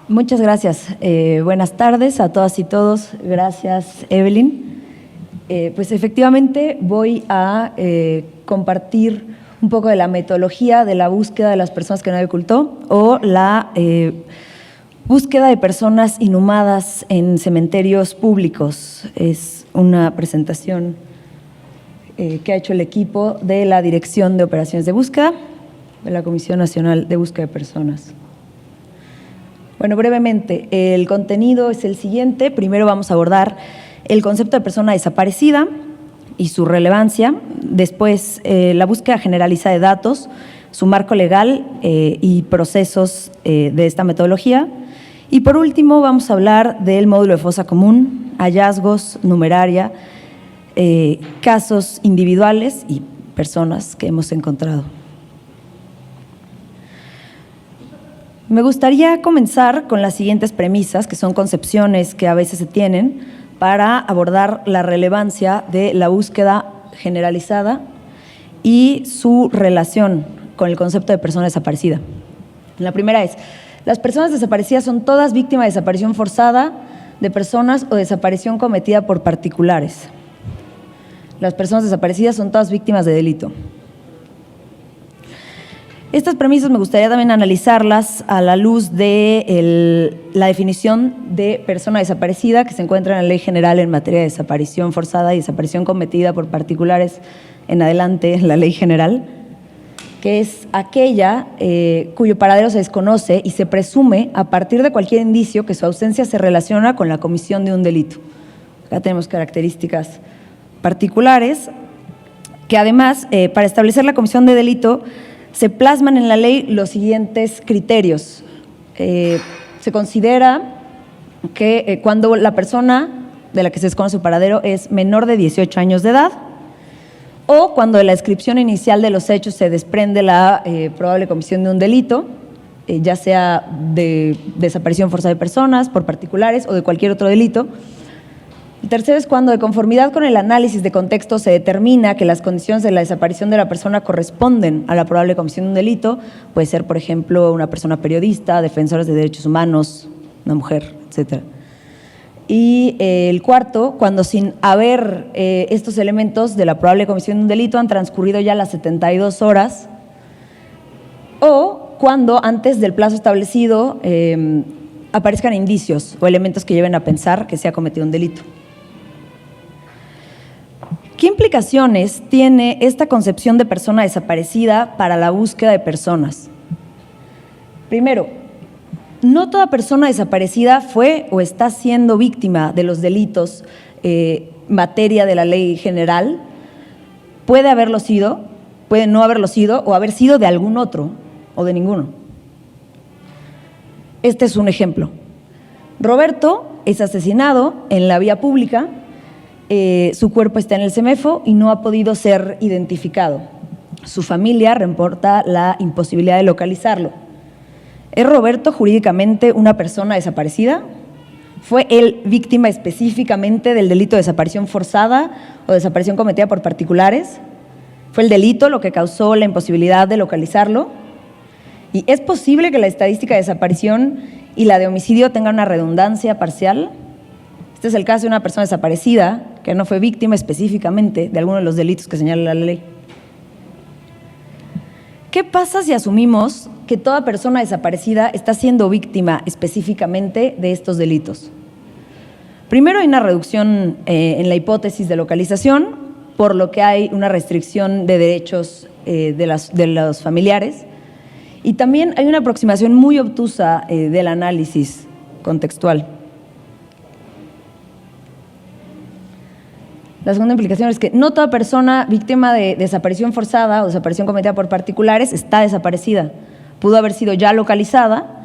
Muchas gracias. Buenas tardes a todas y todos. Gracias, Evelyn. Pues efectivamente voy a compartir un poco de la metodología de la búsqueda de las personas que nadie ocultó o la búsqueda de personas inhumadas en cementerios públicos. Es una presentación que ha hecho el equipo de la Dirección de Operaciones de Búsqueda de la Comisión Nacional de Búsqueda de Personas. Bueno, brevemente, el contenido es el siguiente. Primero vamos a abordar el concepto de persona desaparecida y su relevancia. Después, la búsqueda generalizada de datos, su marco legal y procesos de esta metodología. Y por último, vamos a hablar del módulo de fosa común, hallazgos, numeraria, casos individuales y personas que hemos encontrado. Me gustaría comenzar con las siguientes premisas, que son concepciones que a veces se tienen para abordar la relevancia de la búsqueda generalizada y su relación con el concepto de persona desaparecida. La primera es, las personas desaparecidas son todas víctimas de desaparición forzada de personas o desaparición cometida por particulares. Las personas desaparecidas son todas víctimas de delito. Estas premisas me gustaría también analizarlas a la luz de la definición de persona desaparecida que se encuentra en la Ley General en materia de desaparición forzada y desaparición cometida por particulares en adelante, la Ley General, que es aquella cuyo paradero se desconoce y se presume a partir de cualquier indicio que su ausencia se relaciona con la comisión de un delito. Acá tenemos características particulares que además, para establecer la comisión de delito, se plasman en la ley los siguientes criterios. Se considera que cuando la persona de la que se desconoce su paradero es menor de 18 años de edad o cuando de la descripción inicial de los hechos se desprende la probable comisión de un delito, ya sea de desaparición forzada de personas por particulares o de cualquier otro delito. El tercero es cuando, de conformidad con el análisis de contexto, se determina que las condiciones de la desaparición de la persona corresponden a la probable comisión de un delito. Puede ser, por ejemplo, una persona periodista, defensores de derechos humanos, una mujer, etc. Y el cuarto, cuando sin haber estos elementos de la probable comisión de un delito han transcurrido ya las 72 horas o cuando antes del plazo establecido aparezcan indicios o elementos que lleven a pensar que se ha cometido un delito. ¿Qué implicaciones tiene esta concepción de persona desaparecida para la búsqueda de personas? Primero, no toda persona desaparecida fue o está siendo víctima de los delitos materia de la Ley General. Puede haberlo sido, puede no haberlo sido o haber sido de algún otro o de ninguno. Este es un ejemplo. Roberto es asesinado en la vía pública. Su cuerpo está en el CEMEFO y no ha podido ser identificado. Su familia reporta la imposibilidad de localizarlo. ¿Es Roberto jurídicamente una persona desaparecida? ¿Fue él víctima específicamente del delito de desaparición forzada o desaparición cometida por particulares? ¿Fue el delito lo que causó la imposibilidad de localizarlo? ¿Y es posible que la estadística de desaparición y la de homicidio tengan una redundancia parcial? Este es el caso de una persona desaparecida que no fue víctima específicamente de alguno de los delitos que señala la ley. ¿Qué pasa si asumimos que toda persona desaparecida está siendo víctima específicamente de estos delitos? Primero, hay una reducción en la hipótesis de localización, por lo que hay una restricción de derechos de los familiares, y también hay una aproximación muy obtusa del análisis contextual. La segunda implicación es que no toda persona víctima de desaparición forzada o desaparición cometida por particulares está desaparecida. Pudo haber sido ya localizada,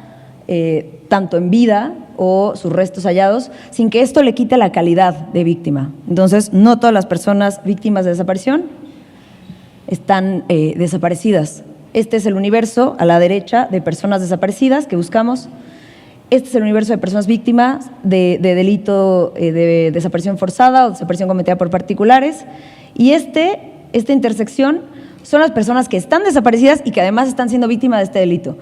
tanto en vida o sus restos hallados, sin que esto le quite la calidad de víctima. Entonces, no todas las personas víctimas de desaparición están desaparecidas. Este es el universo a la derecha de personas desaparecidas que buscamos. Este es el universo de personas víctimas de delito de desaparición forzada o desaparición cometida por particulares. Y esta intersección son las personas que están desaparecidas y que además están siendo víctimas de este delito.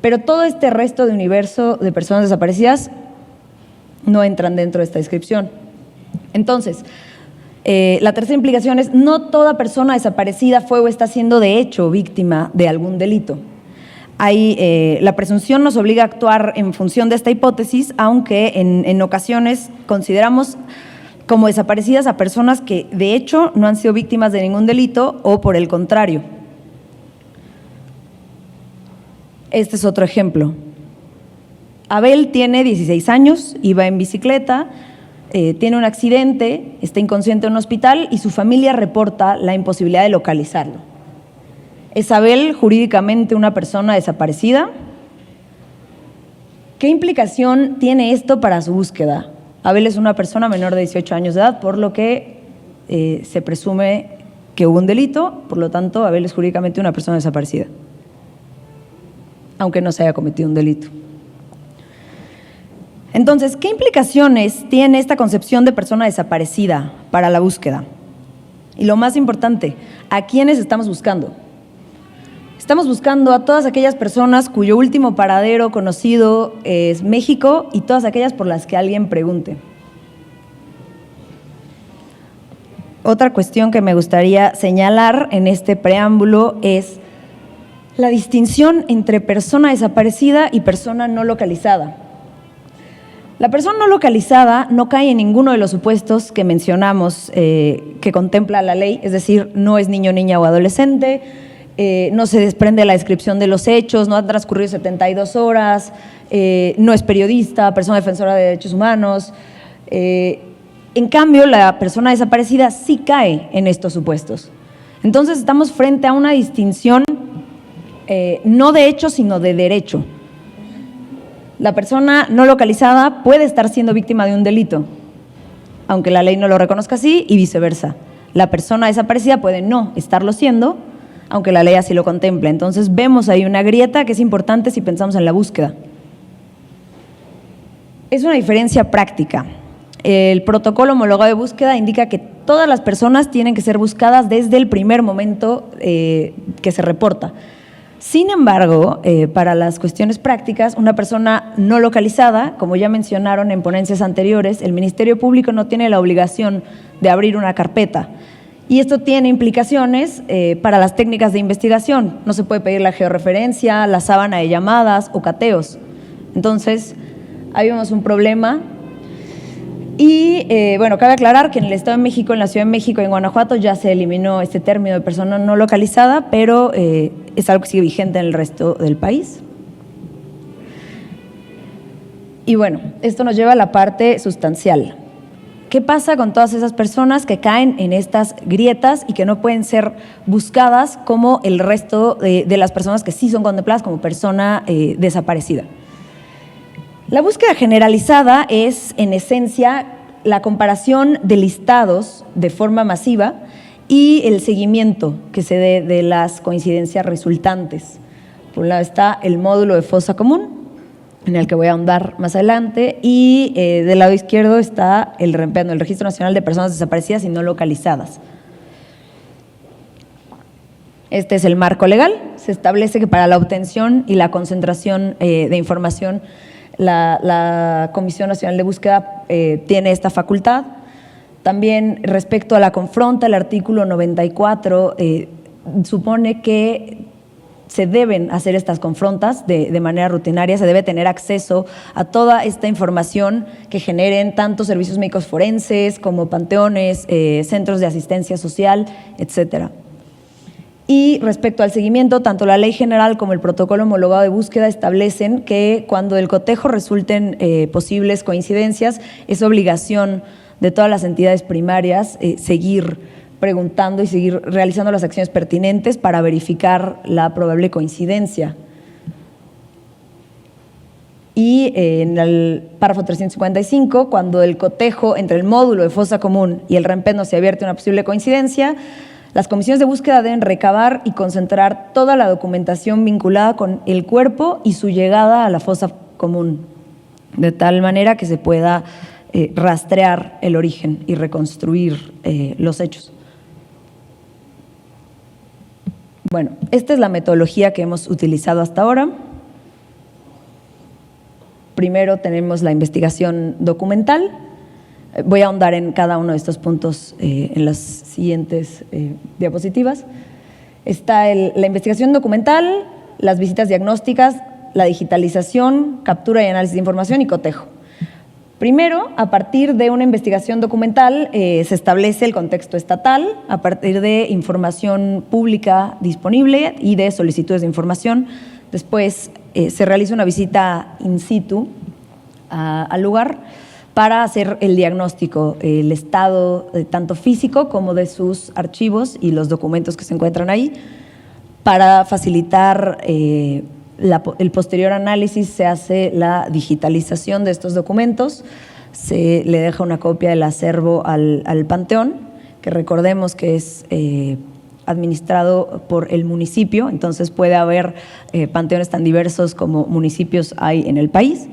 Pero todo este resto de universo de personas desaparecidas no entran dentro de esta descripción. Entonces, la tercera implicación es: no toda persona desaparecida fue o está siendo de hecho víctima de algún delito. La presunción nos obliga a actuar en función de esta hipótesis, aunque en ocasiones consideramos como desaparecidas a personas que de hecho no han sido víctimas de ningún delito o por el contrario. Este es otro ejemplo. Abel tiene 16 años, iba en bicicleta, tiene un accidente, está inconsciente en un hospital y su familia reporta la imposibilidad de localizarlo. ¿Es Abel jurídicamente una persona desaparecida? ¿Qué implicación tiene esto para su búsqueda? Abel es una persona menor de 18 años de edad, por lo que se presume que hubo un delito, por lo tanto, Abel es jurídicamente una persona desaparecida, aunque no se haya cometido un delito. Entonces, ¿qué implicaciones tiene esta concepción de persona desaparecida para la búsqueda? Y lo más importante, ¿a quiénes estamos buscando? Estamos buscando a todas aquellas personas cuyo último paradero conocido es México y todas aquellas por las que alguien pregunte. Otra cuestión que me gustaría señalar en este preámbulo es la distinción entre persona desaparecida y persona no localizada. La persona no localizada no cae en ninguno de los supuestos que mencionamos que contempla la ley, es decir, no es niño, niña o adolescente, no se desprende la descripción de los hechos, no han transcurrido 72 horas, no es periodista, persona defensora de derechos humanos. En cambio, la persona desaparecida sí cae en estos supuestos. Entonces, estamos frente a una distinción no de hecho, sino de derecho. La persona no localizada puede estar siendo víctima de un delito, aunque la ley no lo reconozca así, y viceversa. La persona desaparecida puede no estarlo siendo, aunque la ley así lo contemple. Entonces vemos ahí una grieta que es importante si pensamos en la búsqueda. Es una diferencia práctica. El protocolo homologado de búsqueda indica que todas las personas tienen que ser buscadas desde el primer momento que se reporta. Sin embargo, para las cuestiones prácticas, una persona no localizada, como ya mencionaron en ponencias anteriores, el Ministerio Público no tiene la obligación de abrir una carpeta. Y esto tiene implicaciones para las técnicas de investigación. No se puede pedir la georreferencia, la sábana de llamadas o cateos. Entonces, ahí vemos un problema. Y bueno, cabe aclarar que en el Estado de México, en la Ciudad de México y en Guanajuato ya se eliminó este término de persona no localizada, pero es algo que sigue vigente en el resto del país. Y bueno, esto nos lleva a la parte sustancial. ¿Qué pasa con todas esas personas que caen en estas grietas y que no pueden ser buscadas como el resto de las personas que sí son contempladas como persona desaparecida? La búsqueda generalizada es, en esencia, la comparación de listados de forma masiva y el seguimiento que se dé de las coincidencias resultantes. Por un lado está el módulo de fosa común, en el que voy a ahondar más adelante, y del lado izquierdo está el REMPENO, el Registro Nacional de Personas Desaparecidas y No Localizadas. Este es el marco legal. Se establece que para la obtención y la concentración de información, la Comisión Nacional de Búsqueda tiene esta facultad. También respecto a la confronta, el artículo 94 supone que se deben hacer estas confrontas de manera rutinaria, se debe tener acceso a toda esta información que generen tanto servicios médicos forenses como panteones, centros de asistencia social, etcétera. Y respecto al seguimiento, tanto la Ley General como el Protocolo Homologado de Búsqueda establecen que cuando del cotejo resulten posibles coincidencias, es obligación de todas las entidades primarias seguir preguntando y seguir realizando las acciones pertinentes para verificar la probable coincidencia. Y en el párrafo 355, cuando el cotejo entre el módulo de fosa común y el REMPENO se advierte una posible coincidencia, las comisiones de búsqueda deben recabar y concentrar toda la documentación vinculada con el cuerpo y su llegada a la fosa común, de tal manera que se pueda rastrear el origen y reconstruir los hechos. Bueno, esta es la metodología que hemos utilizado hasta ahora. primero tenemos la investigación documental. Voy a ahondar en cada uno de estos puntos en las siguientes diapositivas. Está la investigación documental, las visitas diagnósticas, la digitalización, captura y análisis de información y cotejo. Primero, a partir de una investigación documental se establece el contexto estatal a partir de información pública disponible y de solicitudes de información. Después se realiza una visita in situ al lugar para hacer el diagnóstico, el estado tanto físico como de sus archivos y los documentos que se encuentran ahí. Para facilitar el posterior análisis se hace la digitalización de estos documentos, se le deja una copia del acervo al panteón, que recordemos que es administrado por el municipio, entonces puede haber panteones tan diversos como municipios hay en el país.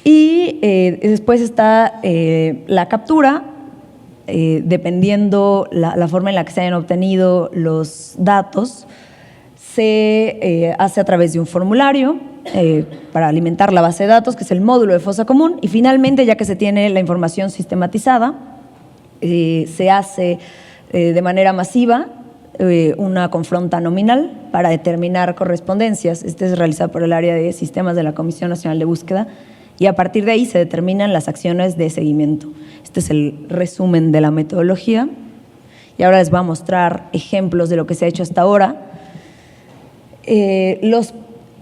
Y después está la captura, dependiendo la forma en la que se hayan obtenido los datos, se hace a través de un formulario para alimentar la base de datos, que es el módulo de fosa común, y finalmente, ya que se tiene la información sistematizada, se hace de manera masiva una confronta nominal para determinar correspondencias. Este es realizado por el área de sistemas de la Comisión Nacional de Búsqueda, y a partir de ahí se determinan las acciones de seguimiento. Este es el resumen de la metodología. Y ahora les voy a mostrar ejemplos de lo que se ha hecho hasta ahora.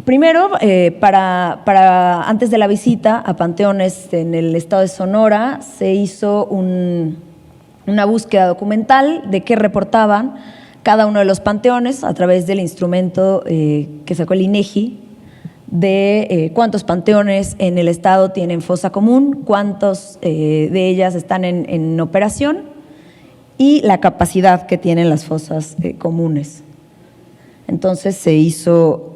Primero, antes de la visita a panteones en el estado de Sonora, se hizo una búsqueda documental de qué reportaban cada uno de los panteones a través del instrumento que sacó el INEGI, de cuántos panteones en el estado tienen fosa común, cuántos de ellas están en operación y la capacidad que tienen las fosas comunes. Entonces se hizo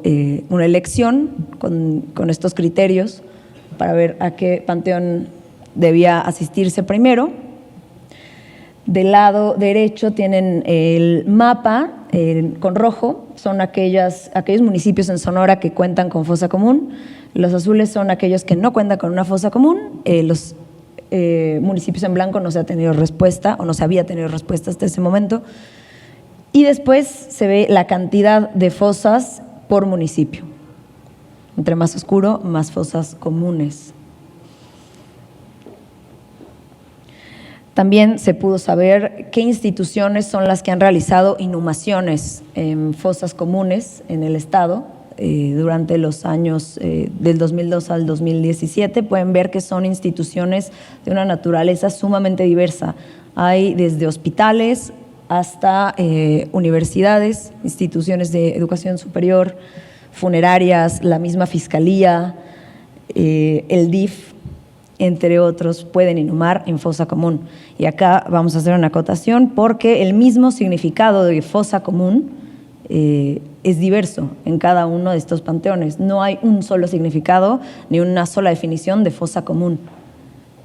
una elección con estos criterios para ver a qué panteón debía asistirse primero. Del lado derecho tienen el mapa con rojo, son aquellos municipios en Sonora que cuentan con fosa común. Los azules son aquellos que no cuentan con una fosa común. Los municipios en blanco no se ha tenido respuesta o no se había tenido respuesta hasta ese momento. Y después se ve la cantidad de fosas por municipio. Entre más oscuro, más fosas comunes. También se pudo saber qué instituciones son las que han realizado inhumaciones en fosas comunes en el estado durante los años del 2002 al 2017. Pueden ver que son instituciones de una naturaleza sumamente diversa. Hay desde hospitales hasta universidades, instituciones de educación superior, funerarias, la misma fiscalía, el DIF, entre otros, pueden inhumar en fosa común. Y acá vamos a hacer una acotación porque el mismo significado de fosa común es diverso en cada uno de estos panteones. No hay un solo significado ni una sola definición de fosa común,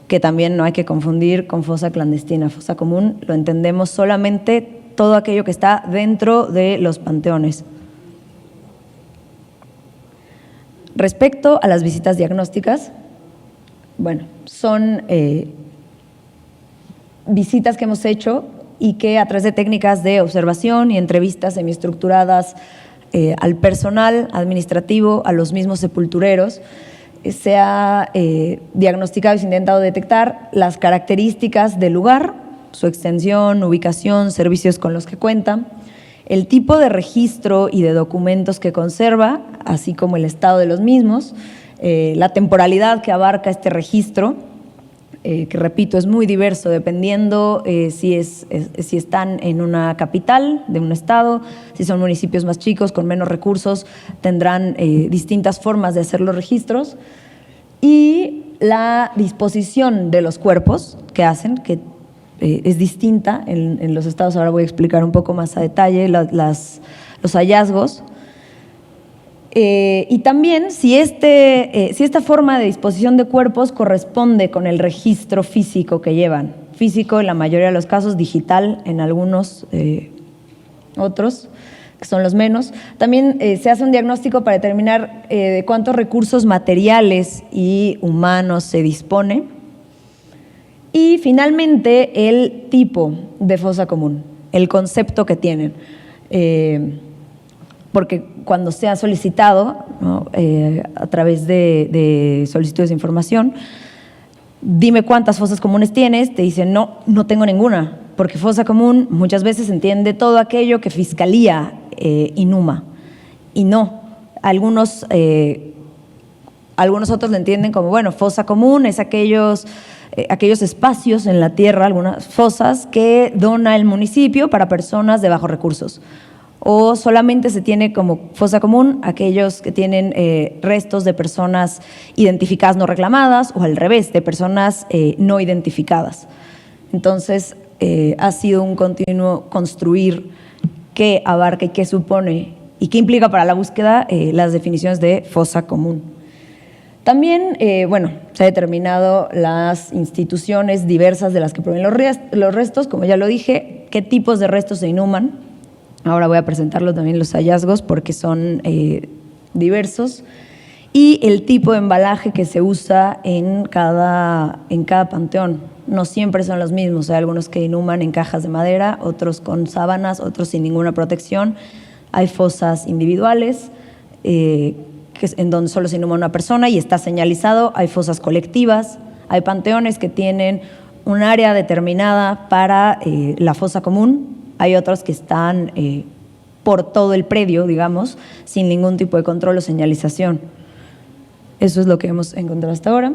que también no hay que confundir con fosa clandestina. Fosa común lo entendemos solamente todo aquello que está dentro de los panteones. Respecto a las visitas diagnósticas, bueno, son visitas que hemos hecho y que a través de técnicas de observación y entrevistas semiestructuradas al personal administrativo, a los mismos sepultureros, se ha diagnosticado y se ha intentado detectar las características del lugar, su extensión, ubicación, servicios con los que cuenta, el tipo de registro y de documentos que conserva, así como el estado de los mismos, la temporalidad que abarca este registro, que repito, es muy diverso dependiendo si están en una capital de un estado, si son municipios más chicos con menos recursos, tendrán distintas formas de hacer los registros, y la disposición de los cuerpos que hacen, que es distinta en los estados. Ahora voy a explicar un poco más a detalle los hallazgos. Y también si esta forma de disposición de cuerpos corresponde con el registro físico que llevan. Físico en la mayoría de los casos, digital en algunos otros, que son los menos. También se hace un diagnóstico para determinar de cuántos recursos materiales y humanos se dispone. Y finalmente, el tipo de fosa común, el concepto que tienen. Porque cuando se ha solicitado, ¿no?, a través de solicitudes de información, dime cuántas fosas comunes tienes, te dicen no tengo ninguna, porque fosa común muchas veces entiende todo aquello que Fiscalía inhuma, y no. Algunos otros lo entienden como, bueno, fosa común es aquellos espacios en la tierra, algunas fosas que dona el municipio para personas de bajos recursos. O solamente se tiene como fosa común aquellos que tienen restos de personas identificadas no reclamadas, o al revés, de personas no identificadas. Entonces, ha sido un continuo construir qué abarca y qué supone y qué implica para la búsqueda las definiciones de fosa común. También, se ha determinado las instituciones diversas de las que provienen los restos, como ya lo dije, qué tipos de restos se inhuman. Ahora voy a presentarlo también los hallazgos porque son diversos. Y el tipo de embalaje que se usa en cada panteón. No siempre son los mismos. Hay algunos que inhuman en cajas de madera, otros con sábanas, otros sin ninguna protección. Hay fosas individuales en donde solo se inhuma una persona y está señalizado. Hay fosas colectivas. Hay panteones que tienen un área determinada para la fosa común. Hay otros que están por todo el predio, digamos, sin ningún tipo de control o señalización. Eso es lo que hemos encontrado hasta ahora.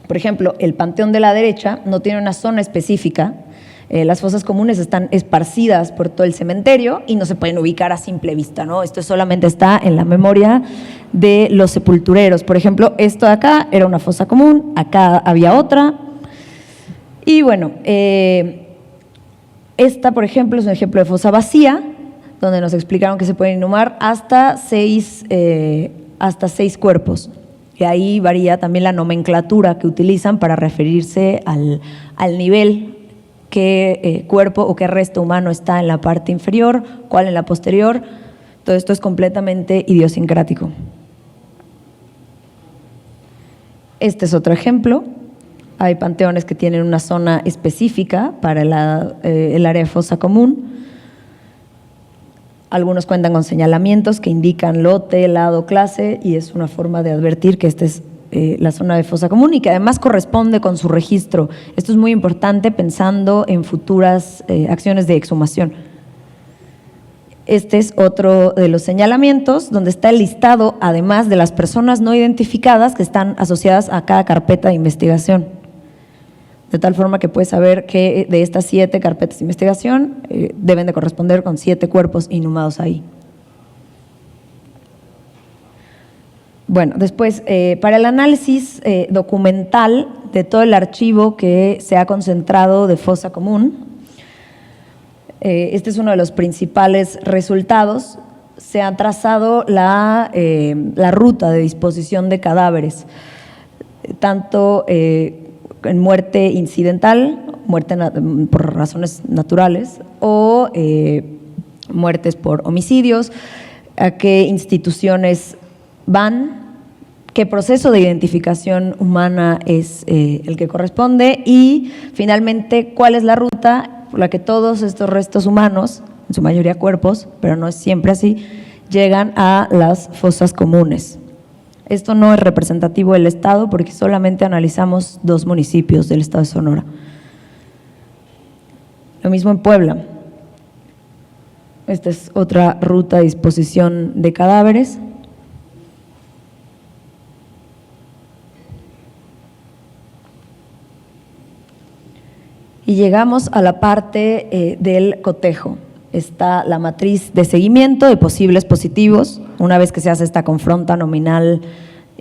Por ejemplo, el panteón de la derecha no tiene una zona específica. Las fosas comunes están esparcidas por todo el cementerio y no se pueden ubicar a simple vista, ¿no? Esto solamente está en la memoria de los sepultureros. Por ejemplo, esto de acá era una fosa común, acá había otra. Y bueno, esta, por ejemplo, es un ejemplo de fosa vacía, donde nos explicaron que se pueden inhumar hasta seis cuerpos. Y ahí varía también la nomenclatura que utilizan para referirse al nivel, qué cuerpo o qué resto humano está en la parte inferior, cuál en la posterior. Todo esto es completamente idiosincrático. Este es otro ejemplo. Hay panteones que tienen una zona específica para el área de fosa común. Algunos cuentan con señalamientos que indican lote, lado, clase, y es una forma de advertir que esta es la zona de fosa común y que además corresponde con su registro. Esto es muy importante pensando en futuras acciones de exhumación. Este es otro de los señalamientos donde está el listado, además de las personas no identificadas que están asociadas a cada carpeta de investigación. De tal forma que puedes saber que de estas 7 carpetas de investigación deben de corresponder con 7 cuerpos inhumados ahí. Bueno, después, para el análisis documental de todo el archivo que se ha concentrado de fosa común, este es uno de los principales resultados. Se ha trazado la ruta de disposición de cadáveres, tanto en muerte incidental, muerte por razones naturales, o muertes por homicidios, a qué instituciones van, qué proceso de identificación humana es el que corresponde y finalmente cuál es la ruta por la que todos estos restos humanos, en su mayoría cuerpos, pero no es siempre así, llegan a las fosas comunes. Esto no es representativo del Estado porque solamente analizamos 2 municipios del Estado de Sonora. Lo mismo en Puebla. Esta es otra ruta de disposición de cadáveres. Y llegamos a la parte del cotejo. Está la matriz de seguimiento de posibles positivos. Una vez que se hace esta confronta nominal,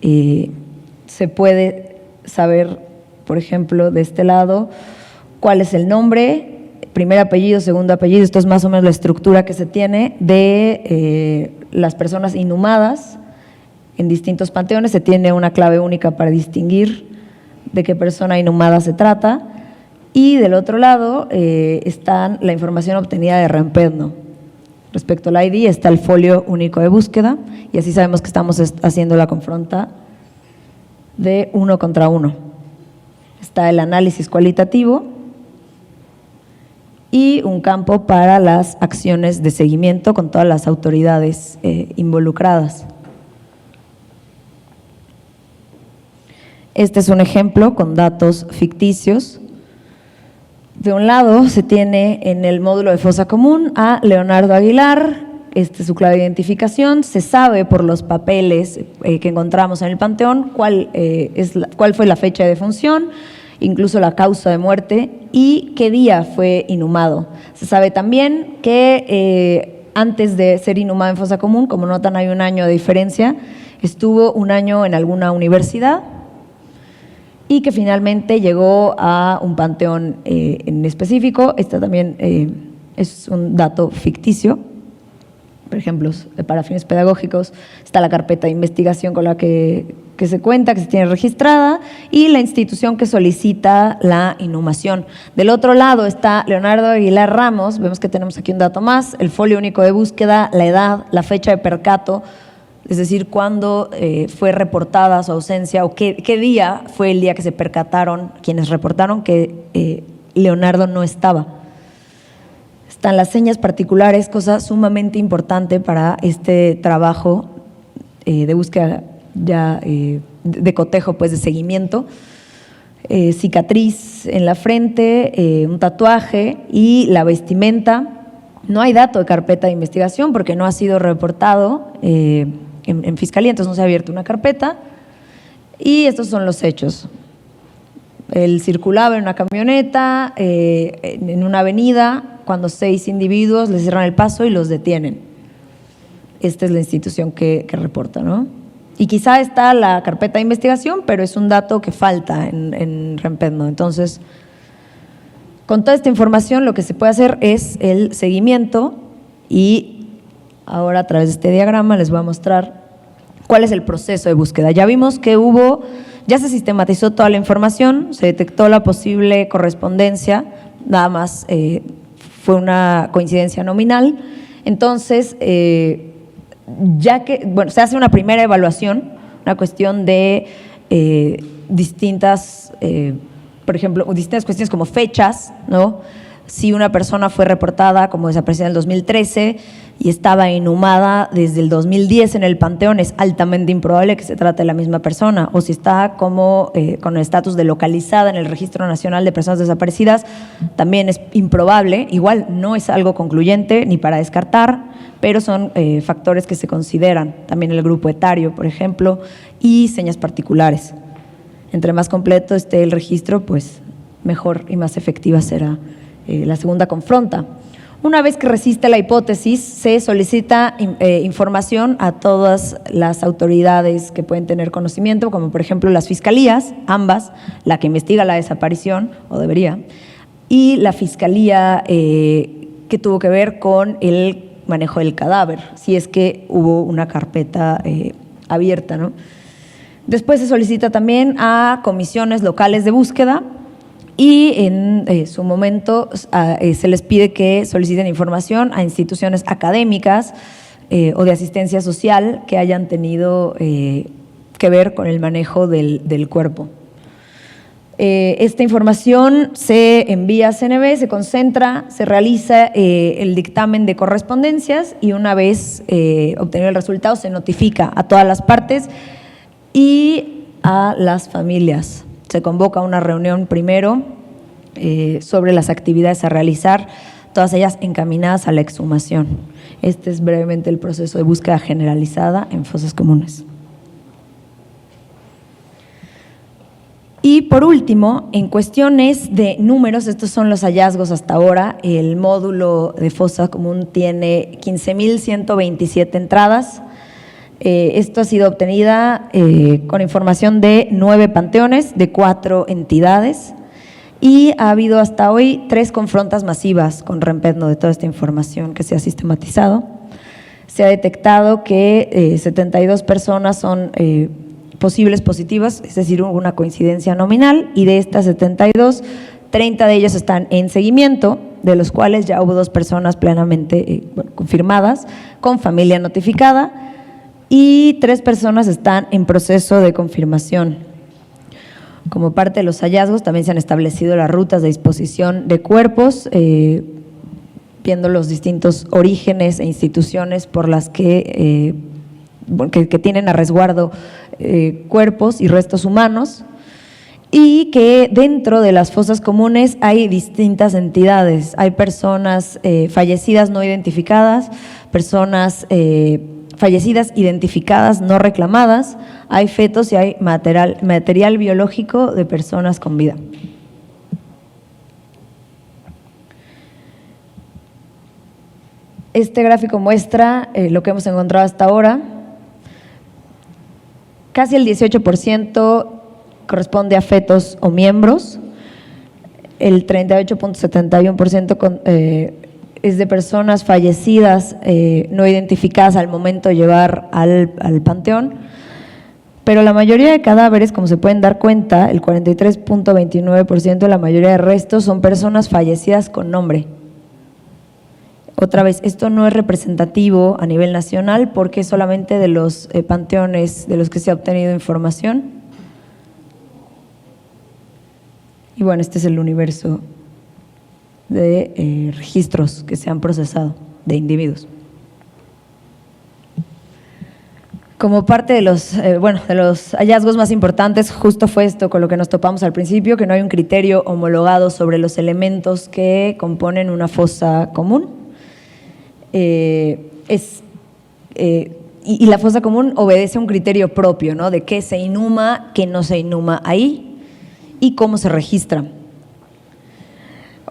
se puede saber, por ejemplo, de este lado, cuál es el nombre, primer apellido, segundo apellido. Esto es más o menos la estructura que se tiene de las personas inhumadas en distintos panteones. Se tiene una clave única para distinguir de qué persona inhumada se trata. Y del otro lado está la información obtenida de reempedno. respecto al ID, está el folio único de búsqueda, y así sabemos que estamos haciendo la confronta de 1 contra 1. Está el análisis cualitativo y un campo para las acciones de seguimiento con todas las autoridades involucradas. Este es un ejemplo con datos ficticios. De un lado se tiene en el módulo de fosa común a Leonardo Aguilar, este es su clave de identificación, se sabe por los papeles que encontramos en el panteón cuál fue la fecha de defunción, incluso la causa de muerte y qué día fue inhumado. Se sabe también que antes de ser inhumado en fosa común, como notan hay un año de diferencia, estuvo un año en alguna universidad y que finalmente llegó a un panteón en específico. Este también es un dato ficticio. Por ejemplo, para fines pedagógicos está la carpeta de investigación con la que se cuenta, que se tiene registrada, y la institución que solicita la inhumación. Del otro lado está Leonardo Aguilar Ramos, vemos que tenemos aquí un dato más, el folio único de búsqueda, la edad, la fecha de percato, es decir, cuándo fue reportada su ausencia o qué día fue el día que se percataron quienes reportaron que Leonardo no estaba. Están las señas particulares, cosa sumamente importante para este trabajo de búsqueda ya de cotejo, pues de seguimiento. Cicatriz en la frente, un tatuaje y la vestimenta. No hay dato de carpeta de investigación porque no ha sido reportado en fiscalía, entonces no se ha abierto una carpeta. Y estos son los hechos. Él circulaba en una camioneta, en una avenida, cuando 6 individuos le cierran el paso y los detienen. Esta es la institución que reporta, ¿no? Y quizá está la carpeta de investigación, pero es un dato que falta en Rempedno. Entonces, con toda esta información lo que se puede hacer es el seguimiento y ahora a través de este diagrama les voy a mostrar cuál es el proceso de búsqueda. Ya vimos que ya se sistematizó toda la información, se detectó la posible correspondencia, nada más fue una coincidencia nominal. Entonces, se hace una primera evaluación, una cuestión de distintas, por ejemplo, distintas cuestiones como fechas, ¿no? Si una persona fue reportada como desaparecida en el 2013 y estaba inhumada desde el 2010 en el panteón, es altamente improbable que se trate de la misma persona. O si está como con el estatus de localizada en el Registro Nacional de Personas Desaparecidas, también es improbable. Igual no es algo concluyente ni para descartar, pero son factores que se consideran. También el grupo etario, por ejemplo, y señas particulares. Entre más completo esté el registro, pues mejor y más efectiva será la segunda confronta. Una vez que resiste la hipótesis, se solicita información a todas las autoridades que pueden tener conocimiento, como por ejemplo las fiscalías, ambas, la que investiga la desaparición, o debería, y la fiscalía que tuvo que ver con el manejo del cadáver, si es que hubo una carpeta abierta, ¿no? Después se solicita también a comisiones locales de búsqueda y en su momento se les pide que soliciten información a instituciones académicas o de asistencia social que hayan tenido que ver con el manejo del cuerpo. Esta información se envía a CNB, se concentra, se realiza el dictamen de correspondencias y una vez obtenido el resultado se notifica a todas las partes y a las familias. Se convoca una reunión primero sobre las actividades a realizar, todas ellas encaminadas a la exhumación. Este es brevemente el proceso de búsqueda generalizada en fosas comunes. Y por último, en cuestiones de números, estos son los hallazgos hasta ahora. El módulo de fosa común tiene 15.127 entradas. Esto ha sido obtenida con información de 9 panteones, de 4 entidades, y ha habido hasta hoy 3 confrontas masivas con Rempedno de toda esta información que se ha sistematizado. Se ha detectado que 72 personas son posibles positivas, es decir, una coincidencia nominal, y de estas 72, 30 de ellas están en seguimiento de los cuales ya hubo 2 personas plenamente confirmadas, con familia notificada, y 3 personas están en proceso de confirmación. Como parte de los hallazgos, también se han establecido las rutas de disposición de cuerpos, viendo los distintos orígenes e instituciones por las que tienen a resguardo cuerpos y restos humanos, y que dentro de las fosas comunes hay distintas entidades. Hay personas fallecidas no identificadas, personas fallecidas identificadas no reclamadas, hay fetos y hay material biológico de personas con vida. Este gráfico muestra lo que hemos encontrado hasta ahora. Casi el 18% corresponde a fetos o miembros, el 38.71% es de personas fallecidas no identificadas al momento de llevar al panteón, pero la mayoría de cadáveres, como se pueden dar cuenta, el 43.29% de la mayoría de restos son personas fallecidas con nombre. Otra vez, esto no es representativo a nivel nacional porque es solamente de los panteones de los que se ha obtenido información. Y bueno, este es el universo de registros que se han procesado de individuos. Como parte de los hallazgos más importantes, justo fue esto con lo que nos topamos al principio, que no hay un criterio homologado sobre los elementos que componen una fosa común. Y la fosa común obedece a un criterio propio, ¿no? De qué se inhuma, qué no se inhuma ahí y cómo se registra.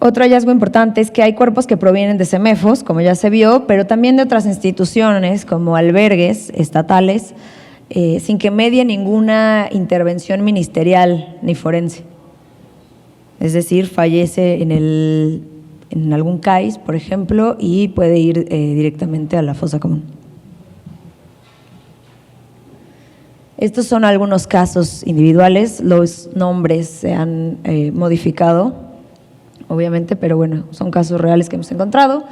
Otro hallazgo importante es que hay cuerpos que provienen de CEMEFOS, como ya se vio, pero también de otras instituciones como albergues estatales, sin que medie ninguna intervención ministerial ni forense. Es decir, fallece en algún CAIS, por ejemplo, y puede ir directamente a la fosa común. Estos son algunos casos individuales, los nombres se han modificado, obviamente, pero bueno, son casos reales que hemos encontrado.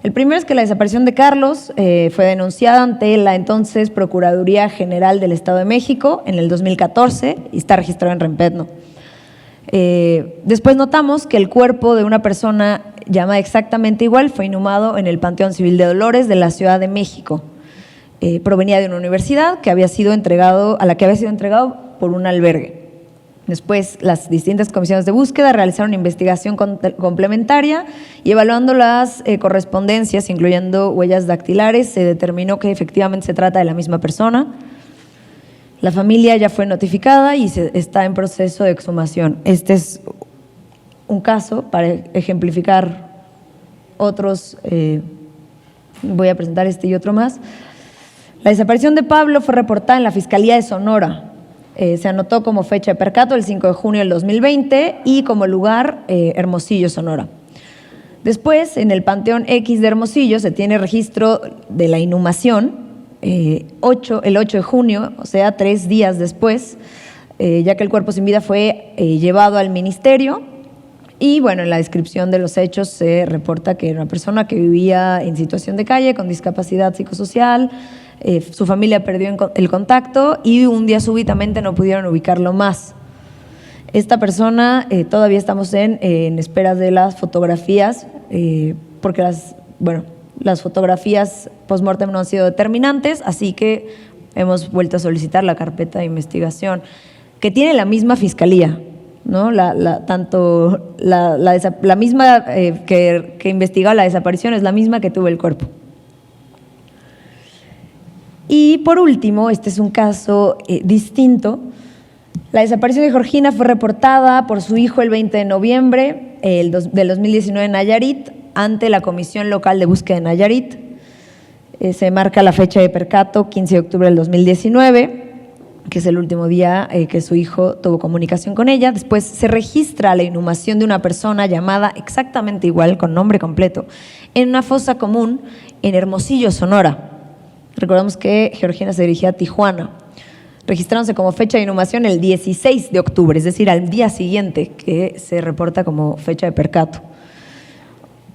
El primero es que la desaparición de Carlos fue denunciada ante la entonces Procuraduría General del Estado de México en el 2014 y está registrado en Rempetno. Después notamos que el cuerpo de una persona llamada exactamente igual fue inhumado en el Panteón Civil de Dolores de la Ciudad de México. Provenía de una universidad a la que había sido entregado por un albergue. Después, las distintas comisiones de búsqueda realizaron una investigación complementaria y evaluando las correspondencias, incluyendo huellas dactilares, se determinó que efectivamente se trata de la misma persona. La familia ya fue notificada y está en proceso de exhumación. Este es un caso para ejemplificar otros. Voy a presentar este y otro más. La desaparición de Pablo fue reportada en la Fiscalía de Sonora. Se anotó como fecha de percato el 5 de junio del 2020 y como lugar Hermosillo, Sonora. Después, en el Panteón X de Hermosillo se tiene registro de la inhumación el 8 de junio, o sea, 3 días después, ya que el cuerpo sin vida fue llevado al ministerio. Y bueno, en la descripción de los hechos se reporta que era una persona que vivía en situación de calle, con discapacidad psicosocial. Su familia perdió el contacto y un día súbitamente no pudieron ubicarlo más. Esta persona, todavía estamos en espera de las fotografías, porque las fotografías post-mortem no han sido determinantes, así que hemos vuelto a solicitar la carpeta de investigación, que tiene la misma fiscalía, ¿no? La misma que investigó la desaparición es la misma que tuvo el cuerpo. Y por último, este es un caso distinto. La desaparición de Georgina fue reportada por su hijo el 20 de noviembre del 2019 en Nayarit ante la Comisión Local de Búsqueda de Nayarit. Se marca la fecha de percato, 15 de octubre del 2019, que es el último día que su hijo tuvo comunicación con ella. Después se registra la inhumación de una persona llamada exactamente igual, con nombre completo, en una fosa común en Hermosillo, Sonora. Recordamos que Georgina se dirigía a Tijuana. Registrándose como fecha de inhumación el 16 de octubre, es decir, al día siguiente que se reporta como fecha de percato.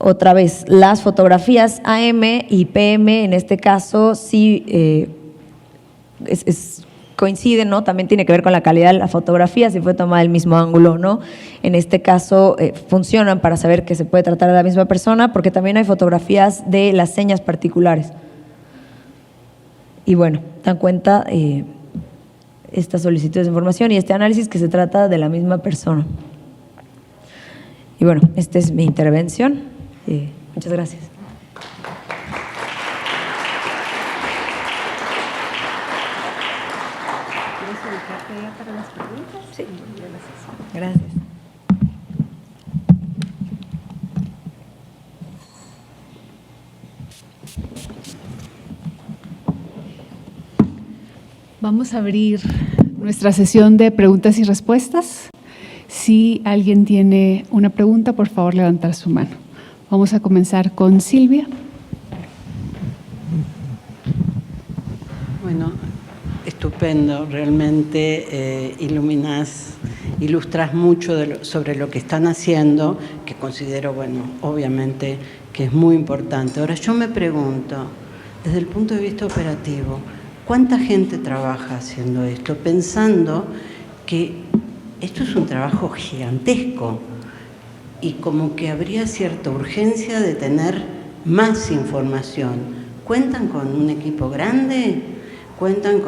otra vez, las fotografías AM y PM en este caso sí coinciden, ¿no? También tiene que ver con la calidad de la fotografía, si fue tomada el mismo ángulo o no. En este caso funcionan para saber que se puede tratar de la misma persona, porque también hay fotografías de las señas particulares. Y bueno, dan cuenta estas solicitudes de información y este análisis que se trata de la misma persona. Y bueno, esta es mi intervención. Muchas gracias. Para las preguntas. Sí. Gracias. Vamos a abrir nuestra sesión de preguntas y respuestas. Si alguien tiene una pregunta, por favor, levantar su mano. Vamos a comenzar con Silvia. Bueno, estupendo, realmente ilustras mucho sobre lo que están haciendo, que considero, bueno, obviamente que es muy importante. Ahora yo me pregunto, desde el punto de vista operativo, ¿cuánta gente trabaja haciendo esto? Pensando que esto es un trabajo gigantesco y como que habría cierta urgencia de tener más información. ¿Cuentan con un equipo grande? ¿Cuentan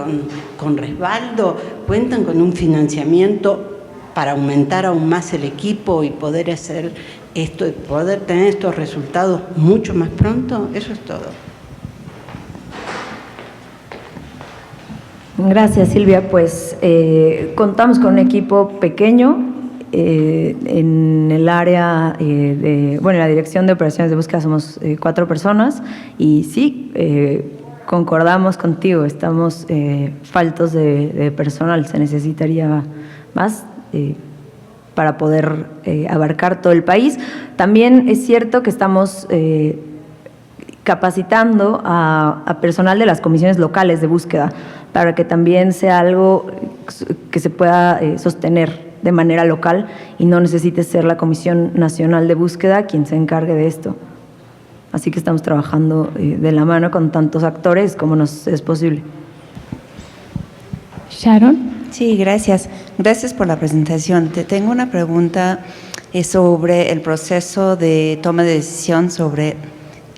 con respaldo? ¿Cuentan con un financiamiento para aumentar aún más el equipo y poder hacer esto, poder tener estos resultados mucho más pronto? Eso es todo. Gracias, Silvia. Pues contamos con un equipo pequeño en el área en la Dirección de Operaciones de Búsqueda somos 4 personas y sí, concordamos contigo, estamos faltos de personal, se necesitaría más para poder abarcar todo el país. También es cierto que estamos capacitando a personal de las comisiones locales de búsqueda para que también sea algo que se pueda sostener de manera local y no necesite ser la Comisión Nacional de Búsqueda quien se encargue de esto. Así que estamos trabajando de la mano con tantos actores como nos es posible. Sharon. Sí, gracias. Gracias por la presentación. Te tengo una pregunta sobre el proceso de toma de decisión sobre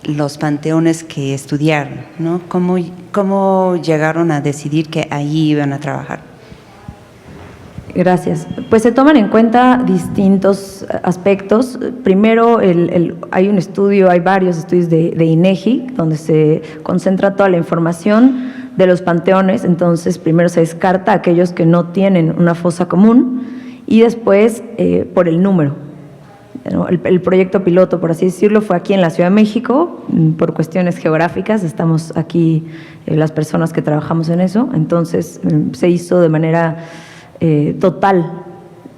los panteones que estudiaron, ¿no? ¿Cómo llegaron a decidir que allí iban a trabajar? Gracias. Pues se toman en cuenta distintos aspectos. Primero, hay varios estudios de INEGI, donde se concentra toda la información de los panteones. Entonces, primero se descarta a aquellos que no tienen una fosa común y después por el número. El proyecto piloto, por así decirlo, fue aquí en la Ciudad de México, por cuestiones geográficas, estamos aquí las personas que trabajamos en eso, entonces se hizo de manera total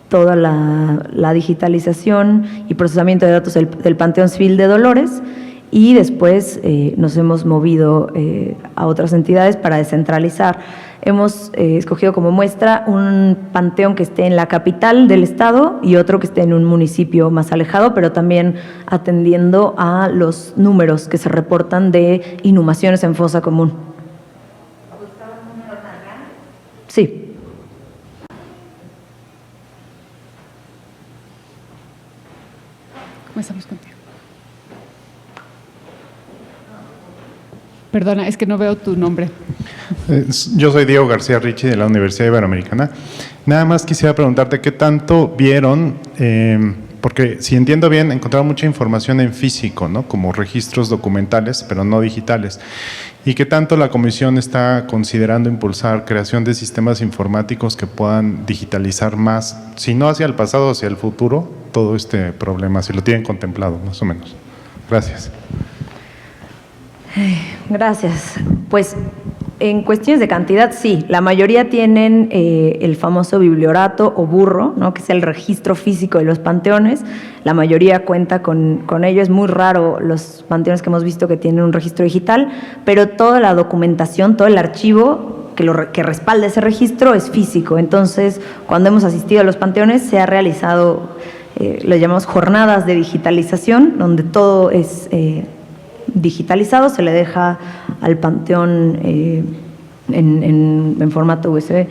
toda la digitalización y procesamiento de datos del Panteón Civil de Dolores y después nos hemos movido a otras entidades para descentralizar. Hemos escogido como muestra un panteón que esté en la capital del estado y otro que esté en un municipio más alejado, pero también atendiendo a los números que se reportan de inhumaciones en fosa común. ¿Buscaban números más grandes? Sí. Comenzamos contigo. Perdona, es que no veo tu nombre. Yo soy Diego García Ricci de la Universidad Iberoamericana. Nada más quisiera preguntarte qué tanto vieron, porque si entiendo bien, encontraron mucha información en físico, ¿no? Como registros documentales, pero no digitales. ¿Y qué tanto la Comisión está considerando impulsar creación de sistemas informáticos que puedan digitalizar más, si no hacia el pasado, hacia el futuro, todo este problema, si lo tienen contemplado, más o menos? Gracias. Gracias. Pues en cuestiones de cantidad, sí, la mayoría tienen el famoso bibliorato o burro, ¿no? Que es el registro físico de los panteones. La mayoría cuenta con ello. Es muy raro los panteones que hemos visto que tienen un registro digital, pero toda la documentación, todo el archivo que respalda ese registro es físico. Entonces, cuando hemos asistido a los panteones, se ha realizado lo llamamos jornadas de digitalización, donde todo es digitalizado, se le deja al panteón en formato USB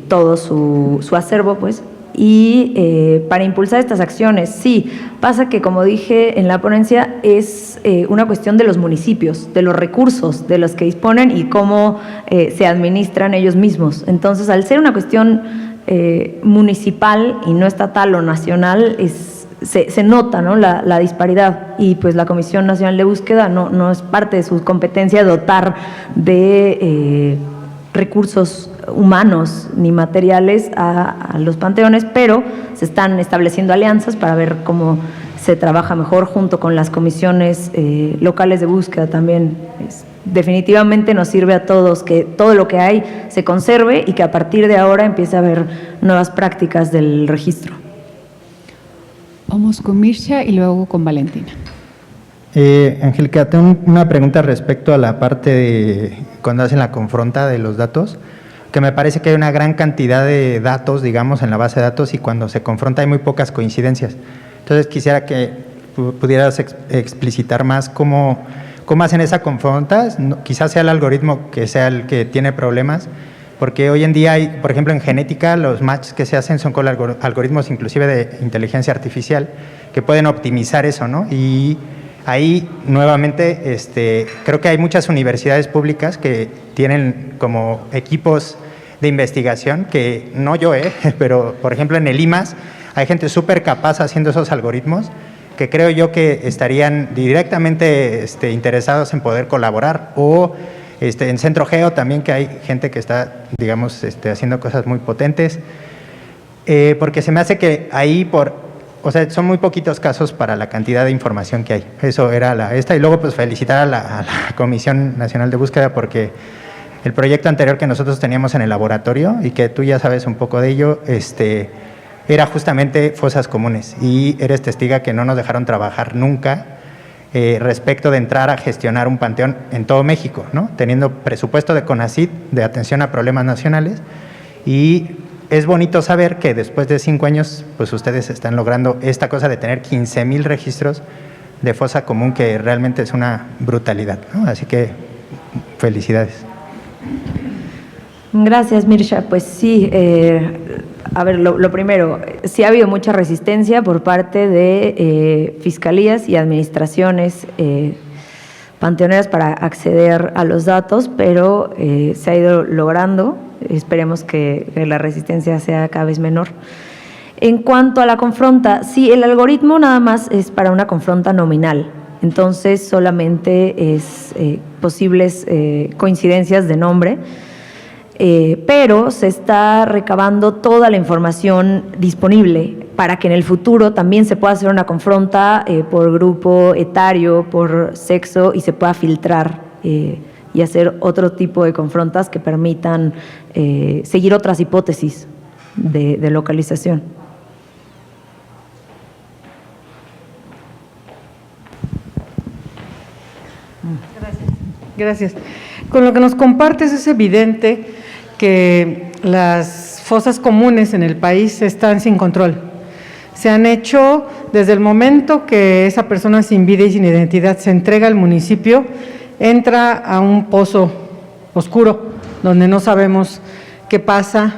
todo su acervo, pues. Y para impulsar estas acciones, sí, pasa que, como dije en la ponencia, es una cuestión de los municipios, de los recursos de los que disponen y cómo se administran ellos mismos. Entonces, al ser una cuestión municipal y no estatal o nacional, se nota, ¿no?, la disparidad, y pues la Comisión Nacional de Búsqueda no es parte de su competencia dotar de recursos humanos ni materiales a los panteones, pero se están estableciendo alianzas para ver cómo se trabaja mejor junto con las comisiones locales de búsqueda también. Definitivamente nos sirve a todos que todo lo que hay se conserve y que a partir de ahora empiece a haber nuevas prácticas del registro. Vamos con Mircea y luego con Valentina. Angélica, tengo una pregunta respecto a la parte de cuando hacen la confronta de los datos, que me parece que hay una gran cantidad de datos, digamos, en la base de datos, y cuando se confronta hay muy pocas coincidencias. Entonces quisiera que pudieras explicitar más cómo hacen esa confronta. Quizás sea el algoritmo que sea el que tiene problemas, porque hoy en día hay, por ejemplo, en genética, los matches que se hacen son con algoritmos inclusive de inteligencia artificial que pueden optimizar eso, ¿no? Y ahí, nuevamente, creo que hay muchas universidades públicas que tienen como equipos de investigación, que no yo, pero por ejemplo en el IMAS hay gente súper capaz haciendo esos algoritmos, que creo yo que estarían directamente interesados en poder colaborar, o en Centro Geo también, que hay gente que está, digamos, haciendo cosas muy potentes, porque se me hace que ahí o sea, son muy poquitos casos para la cantidad de información que hay. Eso era y luego pues felicitar a la Comisión Nacional de Búsqueda, porque el proyecto anterior que nosotros teníamos en el laboratorio, y que tú ya sabes un poco de ello, era justamente fosas comunes, y eres testiga que no nos dejaron trabajar nunca respecto de entrar a gestionar un panteón en todo México, ¿no? Teniendo presupuesto de CONACYT de atención a problemas nacionales, y es bonito saber que después de 5 años, pues ustedes están logrando esta cosa de tener 15,000 registros de fosa común, que realmente es una brutalidad, ¿no? Así que felicidades. Gracias, Mircea. Pues sí, a ver, lo primero, sí ha habido mucha resistencia por parte de fiscalías y administraciones panteoneras para acceder a los datos, pero se ha ido logrando. Esperemos que la resistencia sea cada vez menor. En cuanto a la confronta, sí, el algoritmo nada más es para una confronta nominal, entonces solamente es posibles coincidencias de nombre, pero se está recabando toda la información disponible para que en el futuro también se pueda hacer una confronta por grupo etario, por sexo, y se pueda filtrar y hacer otro tipo de confrontas que permitan seguir otras hipótesis de localización. Gracias. Con lo que nos compartes es evidente que las fosas comunes en el país están sin control. Se han hecho desde el momento que esa persona sin vida y sin identidad se entrega al municipio, entra a un pozo oscuro donde no sabemos qué pasa,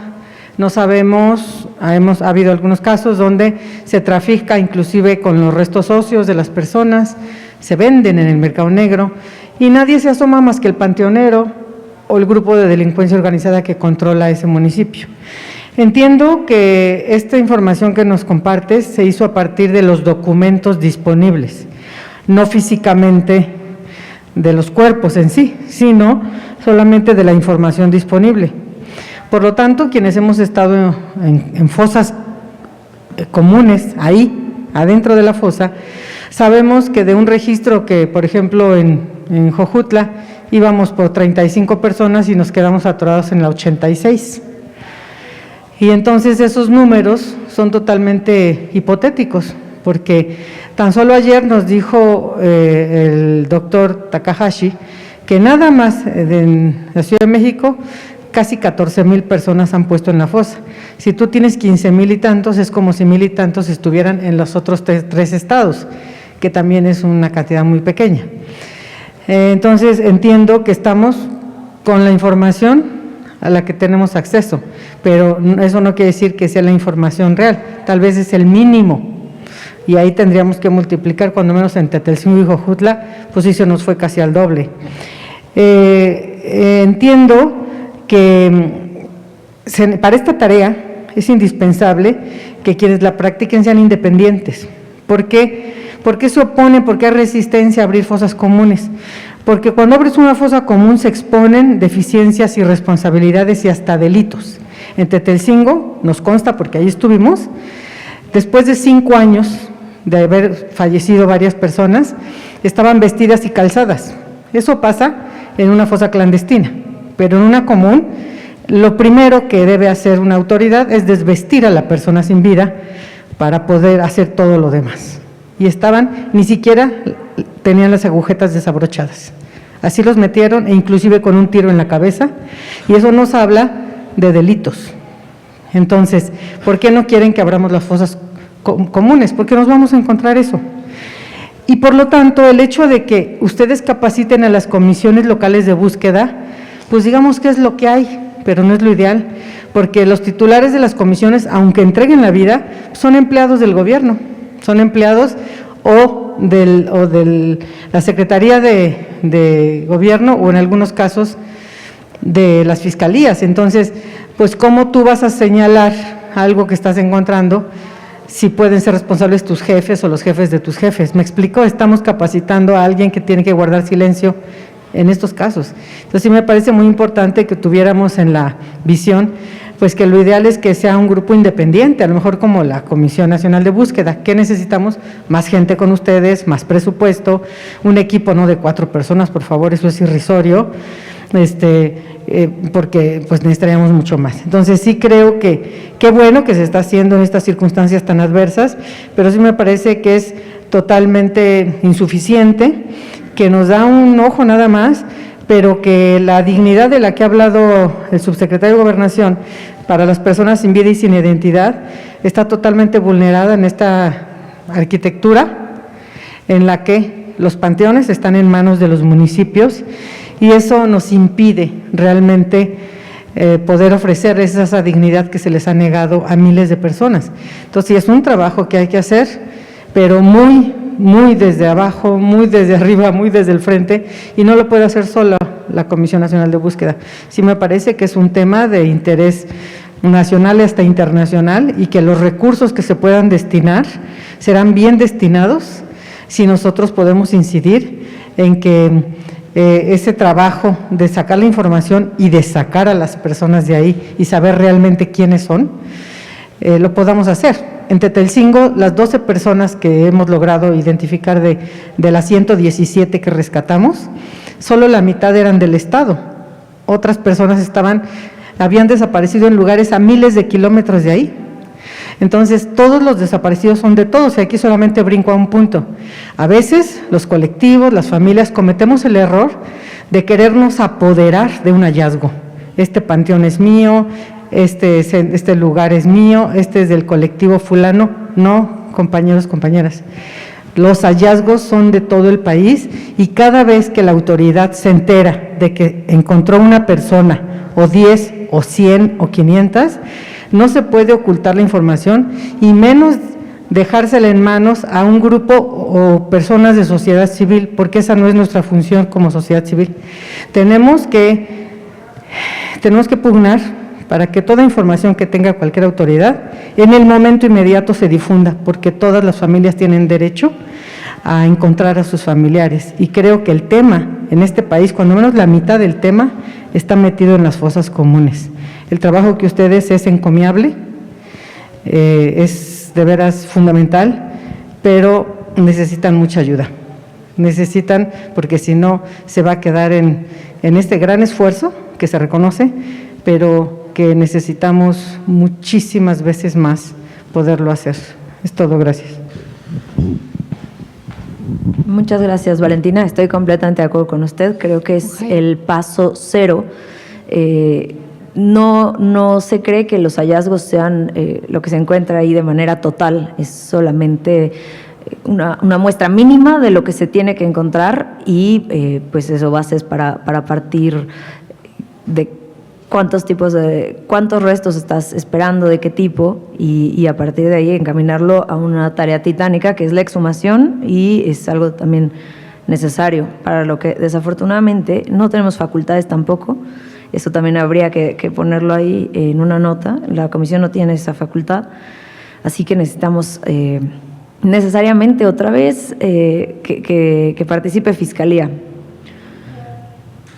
no sabemos, ha habido algunos casos donde se trafica inclusive con los restos óseos de las personas, se venden en el mercado negro y nadie se asoma más que el panteonero o el grupo de delincuencia organizada que controla ese municipio. Entiendo que esta información que nos compartes se hizo a partir de los documentos disponibles, no físicamente de los cuerpos en sí, sino solamente de la información disponible. Por lo tanto, quienes hemos estado en fosas comunes, ahí, adentro de la fosa, sabemos que de un registro que, por ejemplo, en Jojutla, íbamos por 35 personas y nos quedamos atorados en la 86. Y entonces esos números son totalmente hipotéticos, porque tan solo ayer nos dijo el doctor Takahashi que nada más en la Ciudad de México casi 14,000 personas han puesto en la fosa. Si tú tienes 15,000 y tantos, es como si 1,000 y tantos estuvieran en los otros tres estados, que también es una cantidad muy pequeña. Entonces, entiendo que estamos con la información a la que tenemos acceso, pero eso no quiere decir que sea la información real, tal vez es el mínimo, y ahí tendríamos que multiplicar, cuando menos en Tetelcingo y Jojutla, pues sí se nos fue casi al doble. Entiendo que para esta tarea es indispensable que quienes la practiquen sean independientes. ¿Por qué? ¿Por qué se opone? ¿Por qué hay resistencia a abrir fosas comunes? Porque cuando abres una fosa común se exponen deficiencias, irresponsabilidades y hasta delitos. En Tetelcingo, nos consta porque ahí estuvimos, después de 5 años de haber fallecido varias personas, estaban vestidas y calzadas. Eso pasa en una fosa clandestina, pero en una común, lo primero que debe hacer una autoridad es desvestir a la persona sin vida para poder hacer todo lo demás. Y estaban, ni siquiera tenían las agujetas desabrochadas. Así los metieron, e inclusive con un tiro en la cabeza, y eso nos habla de delitos. Entonces, ¿por qué no quieren que abramos las fosas comunes? Porque nos vamos a encontrar eso. Y por lo tanto, el hecho de que ustedes capaciten a las comisiones locales de búsqueda, pues digamos que es lo que hay, pero no es lo ideal, porque los titulares de las comisiones, aunque entreguen la vida, son empleados del gobierno, son empleados o de la Secretaría de Gobierno, o en algunos casos de las fiscalías. Entonces, pues ¿cómo tú vas a señalar algo que estás encontrando si pueden ser responsables tus jefes o los jefes de tus jefes? ¿Me explico? Estamos capacitando a alguien que tiene que guardar silencio en estos casos. Entonces sí me parece muy importante que tuviéramos en la visión, pues que lo ideal es que sea un grupo independiente, a lo mejor como la Comisión Nacional de Búsqueda. ¿Qué necesitamos? Más gente con ustedes, más presupuesto, un equipo no de 4 personas, por favor, eso es irrisorio, porque pues necesitaríamos mucho más. Entonces sí creo que qué bueno que se está haciendo en estas circunstancias tan adversas, pero sí me parece que es totalmente insuficiente, que nos da un ojo nada más, pero que la dignidad de la que ha hablado el subsecretario de Gobernación para las personas sin vida y sin identidad está totalmente vulnerada en esta arquitectura en la que los panteones están en manos de los municipios, y eso nos impide realmente poder ofrecerles esa dignidad que se les ha negado a miles de personas. Entonces, es un trabajo que hay que hacer, pero muy desde abajo, muy desde arriba, muy desde el frente, y no lo puede hacer sola la Comisión Nacional de Búsqueda. Sí me parece que es un tema de interés nacional y hasta internacional, y que los recursos que se puedan destinar serán bien destinados si nosotros podemos incidir en que ese trabajo de sacar la información y de sacar a las personas de ahí y saber realmente quiénes son, lo podamos hacer. En Tetelcingo, las 12 personas que hemos logrado identificar de las 117 que rescatamos, solo la mitad eran del Estado. Otras personas habían desaparecido en lugares a miles de kilómetros de ahí. Entonces, todos los desaparecidos son de todos, y aquí solamente brinco a un punto. A veces, los colectivos, las familias, cometemos el error de querernos apoderar de un hallazgo. Este panteón es mío, este lugar es mío, este es del colectivo fulano. No, compañeros, compañeras. Los hallazgos son de todo el país, y cada vez que la autoridad se entera de que encontró una persona, o 10, o 100, o 500, no se puede ocultar la información, y menos dejársela en manos a un grupo o personas de sociedad civil, porque esa no es nuestra función como sociedad civil. Tenemos que pugnar para que toda información que tenga cualquier autoridad en el momento inmediato se difunda, porque todas las familias tienen derecho a encontrar a sus familiares, y creo que el tema en este país, cuando menos la mitad del tema, está metido en las fosas comunes. El trabajo que ustedes es encomiable, es de veras fundamental, pero necesitan mucha ayuda. Necesitan, porque si no se va a quedar en este gran esfuerzo que se reconoce, pero que necesitamos muchísimas veces más poderlo hacer. Es todo, gracias. Muchas gracias, Valentina. Estoy completamente de acuerdo con usted. Creo que es el paso cero no se cree que los hallazgos sean lo que se encuentra ahí de manera total, es solamente una muestra mínima de lo que se tiene que encontrar y pues eso, bases para partir de cuántos restos estás esperando, de qué tipo, y a partir de ahí encaminarlo a una tarea titánica que es la exhumación, y es algo también necesario, para lo que desafortunadamente no tenemos facultades tampoco. Eso también habría que ponerlo ahí en una nota. La comisión no tiene esa facultad, así que necesitamos necesariamente otra vez que participe Fiscalía,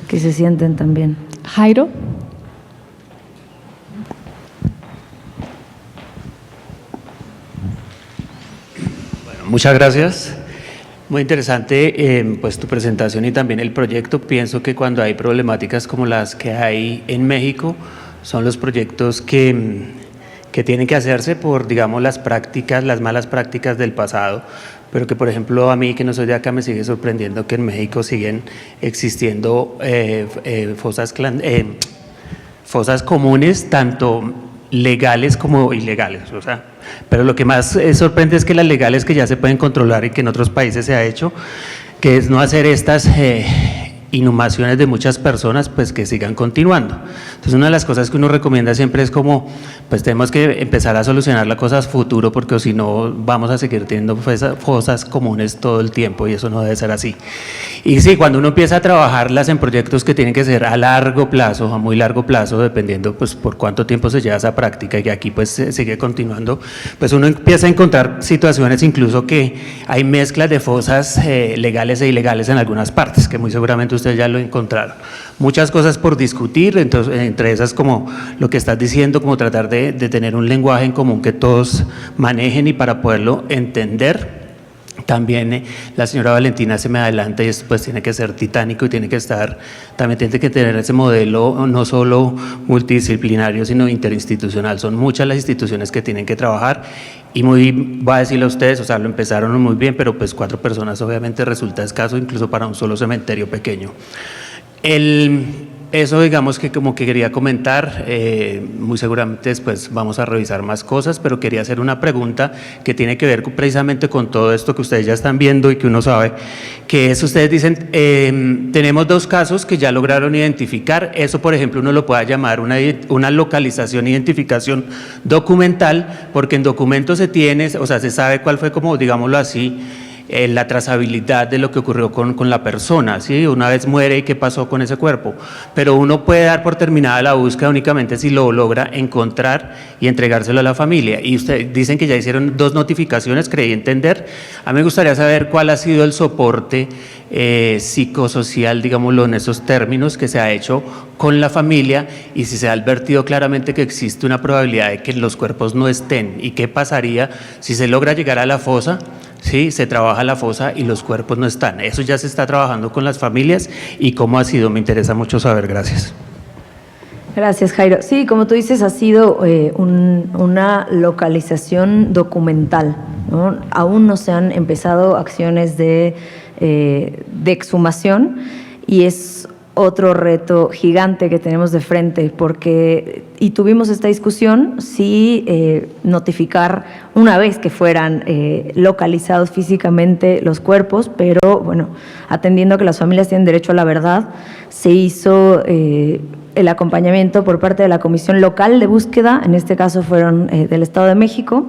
que se sienten también. Jairo. Bueno, muchas gracias. Muy interesante pues tu presentación y también el proyecto. Pienso que cuando hay problemáticas como las que hay en México, son los proyectos que tienen que hacerse por, digamos, las malas prácticas del pasado, pero que, por ejemplo, a mí, que no soy de acá, me sigue sorprendiendo que en México siguen existiendo fosas comunes, tanto legales como ilegales, o sea, pero lo que más sorprende es que las legales, que ya se pueden controlar y que en otros países se ha hecho, que es no hacer estas inhumaciones de muchas personas, pues que sigan continuando. Entonces, una de las cosas que uno recomienda siempre es como, pues tenemos que empezar a solucionar las cosas futuro, porque si no vamos a seguir teniendo fosas comunes todo el tiempo, y eso no debe ser así. Y sí, cuando uno empieza a trabajarlas en proyectos que tienen que ser a largo plazo, a muy largo plazo, dependiendo pues por cuánto tiempo se lleva esa práctica, y que aquí pues se sigue continuando, pues uno empieza a encontrar situaciones incluso que hay mezclas de fosas legales e ilegales en algunas partes, que muy seguramente ustedes ya lo encontraron. Muchas cosas por discutir, entonces, entre esas como lo que estás diciendo, como tratar de tener un lenguaje en común que todos manejen y para poderlo entender. También la señora Valentina se me adelanta, y esto pues tiene que ser titánico, y también tiene que tener ese modelo no solo multidisciplinario, sino interinstitucional. Son muchas las instituciones que tienen que trabajar, y voy a decirle a ustedes, o sea, lo empezaron muy bien, pero pues 4 personas obviamente resulta escaso, incluso para un solo cementerio pequeño. Eso, digamos, que como que quería comentar, muy seguramente después vamos a revisar más cosas, pero quería hacer una pregunta que tiene que ver precisamente con todo esto que ustedes ya están viendo y que uno sabe, que es, ustedes dicen, tenemos 2 casos que ya lograron identificar. Eso, por ejemplo, uno lo puede llamar una localización, identificación documental, porque en documentos se tiene, o sea, se sabe cuál fue, como digámoslo así, la trazabilidad de lo que ocurrió con la persona, ¿sí? Una vez muere, y qué pasó con ese cuerpo, pero uno puede dar por terminada la búsqueda únicamente si lo logra encontrar y entregárselo a la familia. Y ustedes dicen que ya hicieron 2 notificaciones, creí entender. A mí me gustaría saber cuál ha sido el soporte psicosocial, digámoslo en esos términos, que se ha hecho con la familia, y si se ha advertido claramente que existe una probabilidad de que los cuerpos no estén, y qué pasaría si se logra llegar a la fosa. Sí, se trabaja la fosa y los cuerpos no están. Eso ya se está trabajando con las familias, y cómo ha sido, me interesa mucho saber. Gracias. Gracias, Jairo. Sí, como tú dices, ha sido una localización documental, ¿no? Aún no se han empezado acciones de exhumación, y es otro reto gigante que tenemos de frente, y tuvimos esta discusión, si notificar una vez que fueran localizados físicamente los cuerpos, pero bueno, atendiendo que las familias tienen derecho a la verdad, se hizo el acompañamiento por parte de la Comisión Local de Búsqueda, en este caso fueron del Estado de México,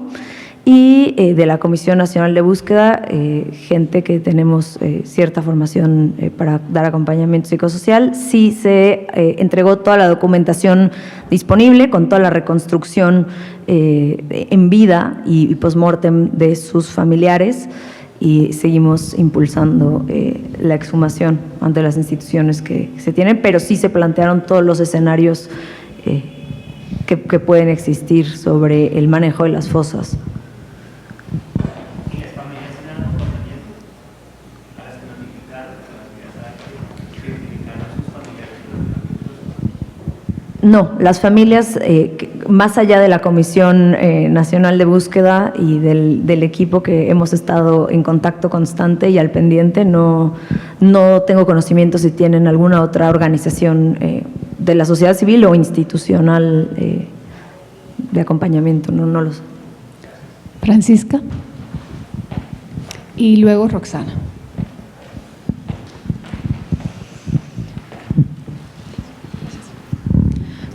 y de la Comisión Nacional de Búsqueda, gente que tenemos cierta formación para dar acompañamiento psicosocial. Sí se entregó toda la documentación disponible, con toda la reconstrucción en vida y post-mortem de sus familiares, y seguimos impulsando la exhumación ante las instituciones que se tienen, pero sí se plantearon todos los escenarios que pueden existir sobre el manejo de las fosas. No, las familias, más allá de la Comisión Nacional de Búsqueda y del equipo que hemos estado en contacto constante y al pendiente, no tengo conocimiento si tienen alguna otra organización de la sociedad civil o institucional de acompañamiento, no lo sé. Francisca. Y luego Roxana.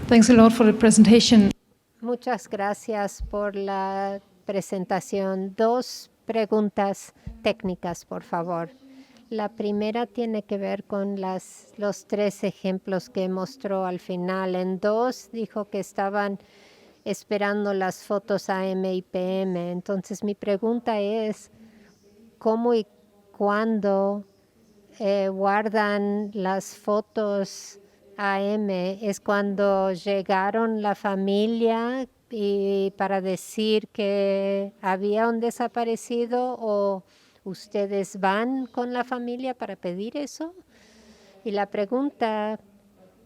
Thanks a lot for the presentation. Muchas gracias por la presentación. 2 preguntas técnicas, por favor. La primera tiene que ver con los 3 ejemplos que mostró al final. En 2 dijo que estaban esperando las fotos AM y PM. Entonces mi pregunta es, ¿cómo y cuándo guardan las fotos AM? ¿Es cuando llegaron la familia y para decir que había un desaparecido, o ustedes van con la familia para pedir eso? Y la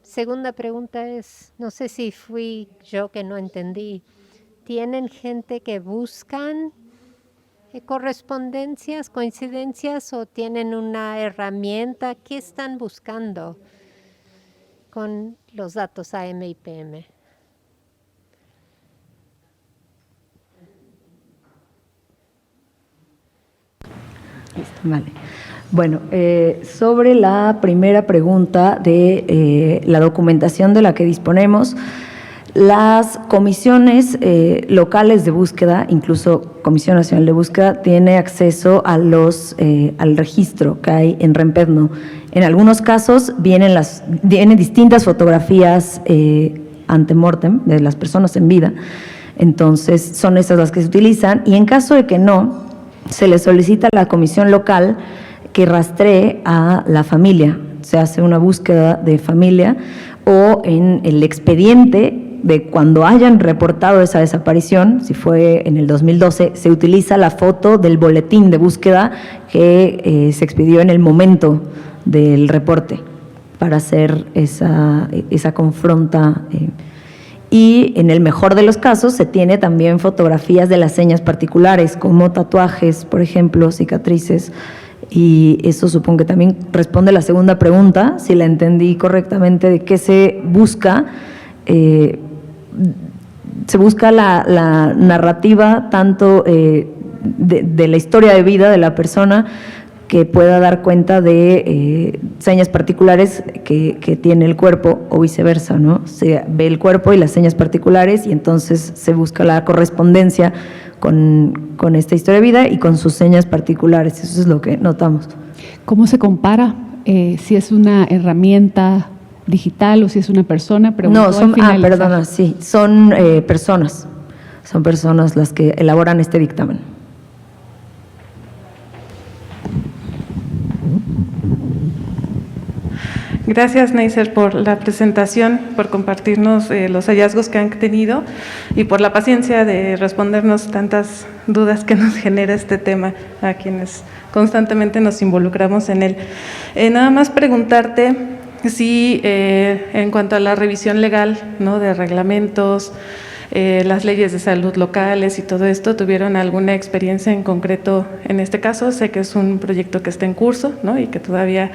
segunda pregunta es, no sé si fui yo que no entendí, ¿tienen gente que buscan correspondencias, coincidencias, o tienen una herramienta? ¿Qué están buscando con los datos AM y PM? Vale. Bueno, sobre la primera pregunta de la documentación de la que disponemos, las comisiones locales de búsqueda, incluso Comisión Nacional de Búsqueda, tiene acceso a al registro que hay en Rempedno. En algunos casos vienen distintas fotografías antemortem de las personas en vida, entonces son esas las que se utilizan, y en caso de que no, se le solicita a la comisión local que rastree a la familia. Se hace una búsqueda de familia, o en el expediente de cuando hayan reportado esa desaparición, si fue en el 2012, se utiliza la foto del boletín de búsqueda que se expidió en el momento del reporte para hacer esa confronta. Y en el mejor de los casos se tiene también fotografías de las señas particulares, como tatuajes, por ejemplo, cicatrices, y eso supongo que también responde a la segunda pregunta, si la entendí correctamente, de qué se busca. Se busca la narrativa tanto de la historia de vida de la persona, que pueda dar cuenta de señas particulares que tiene el cuerpo, o viceversa, ¿no? Se ve el cuerpo y las señas particulares, y entonces se busca la correspondencia con esta historia de vida y con sus señas particulares. Eso es lo que notamos. ¿Cómo se compara? Si es una herramienta digital o si es una persona. No, son personas. Son personas las que elaboran este dictamen. Gracias, Neisser, por la presentación, por compartirnos los hallazgos que han tenido y por la paciencia de respondernos tantas dudas que nos genera este tema a quienes constantemente nos involucramos en él. Nada más preguntarte si en cuanto a la revisión legal, ¿no?, de reglamentos, las leyes de salud locales y todo esto, ¿tuvieron alguna experiencia en concreto en este caso? Sé que es un proyecto que está en curso, ¿no?, y que todavía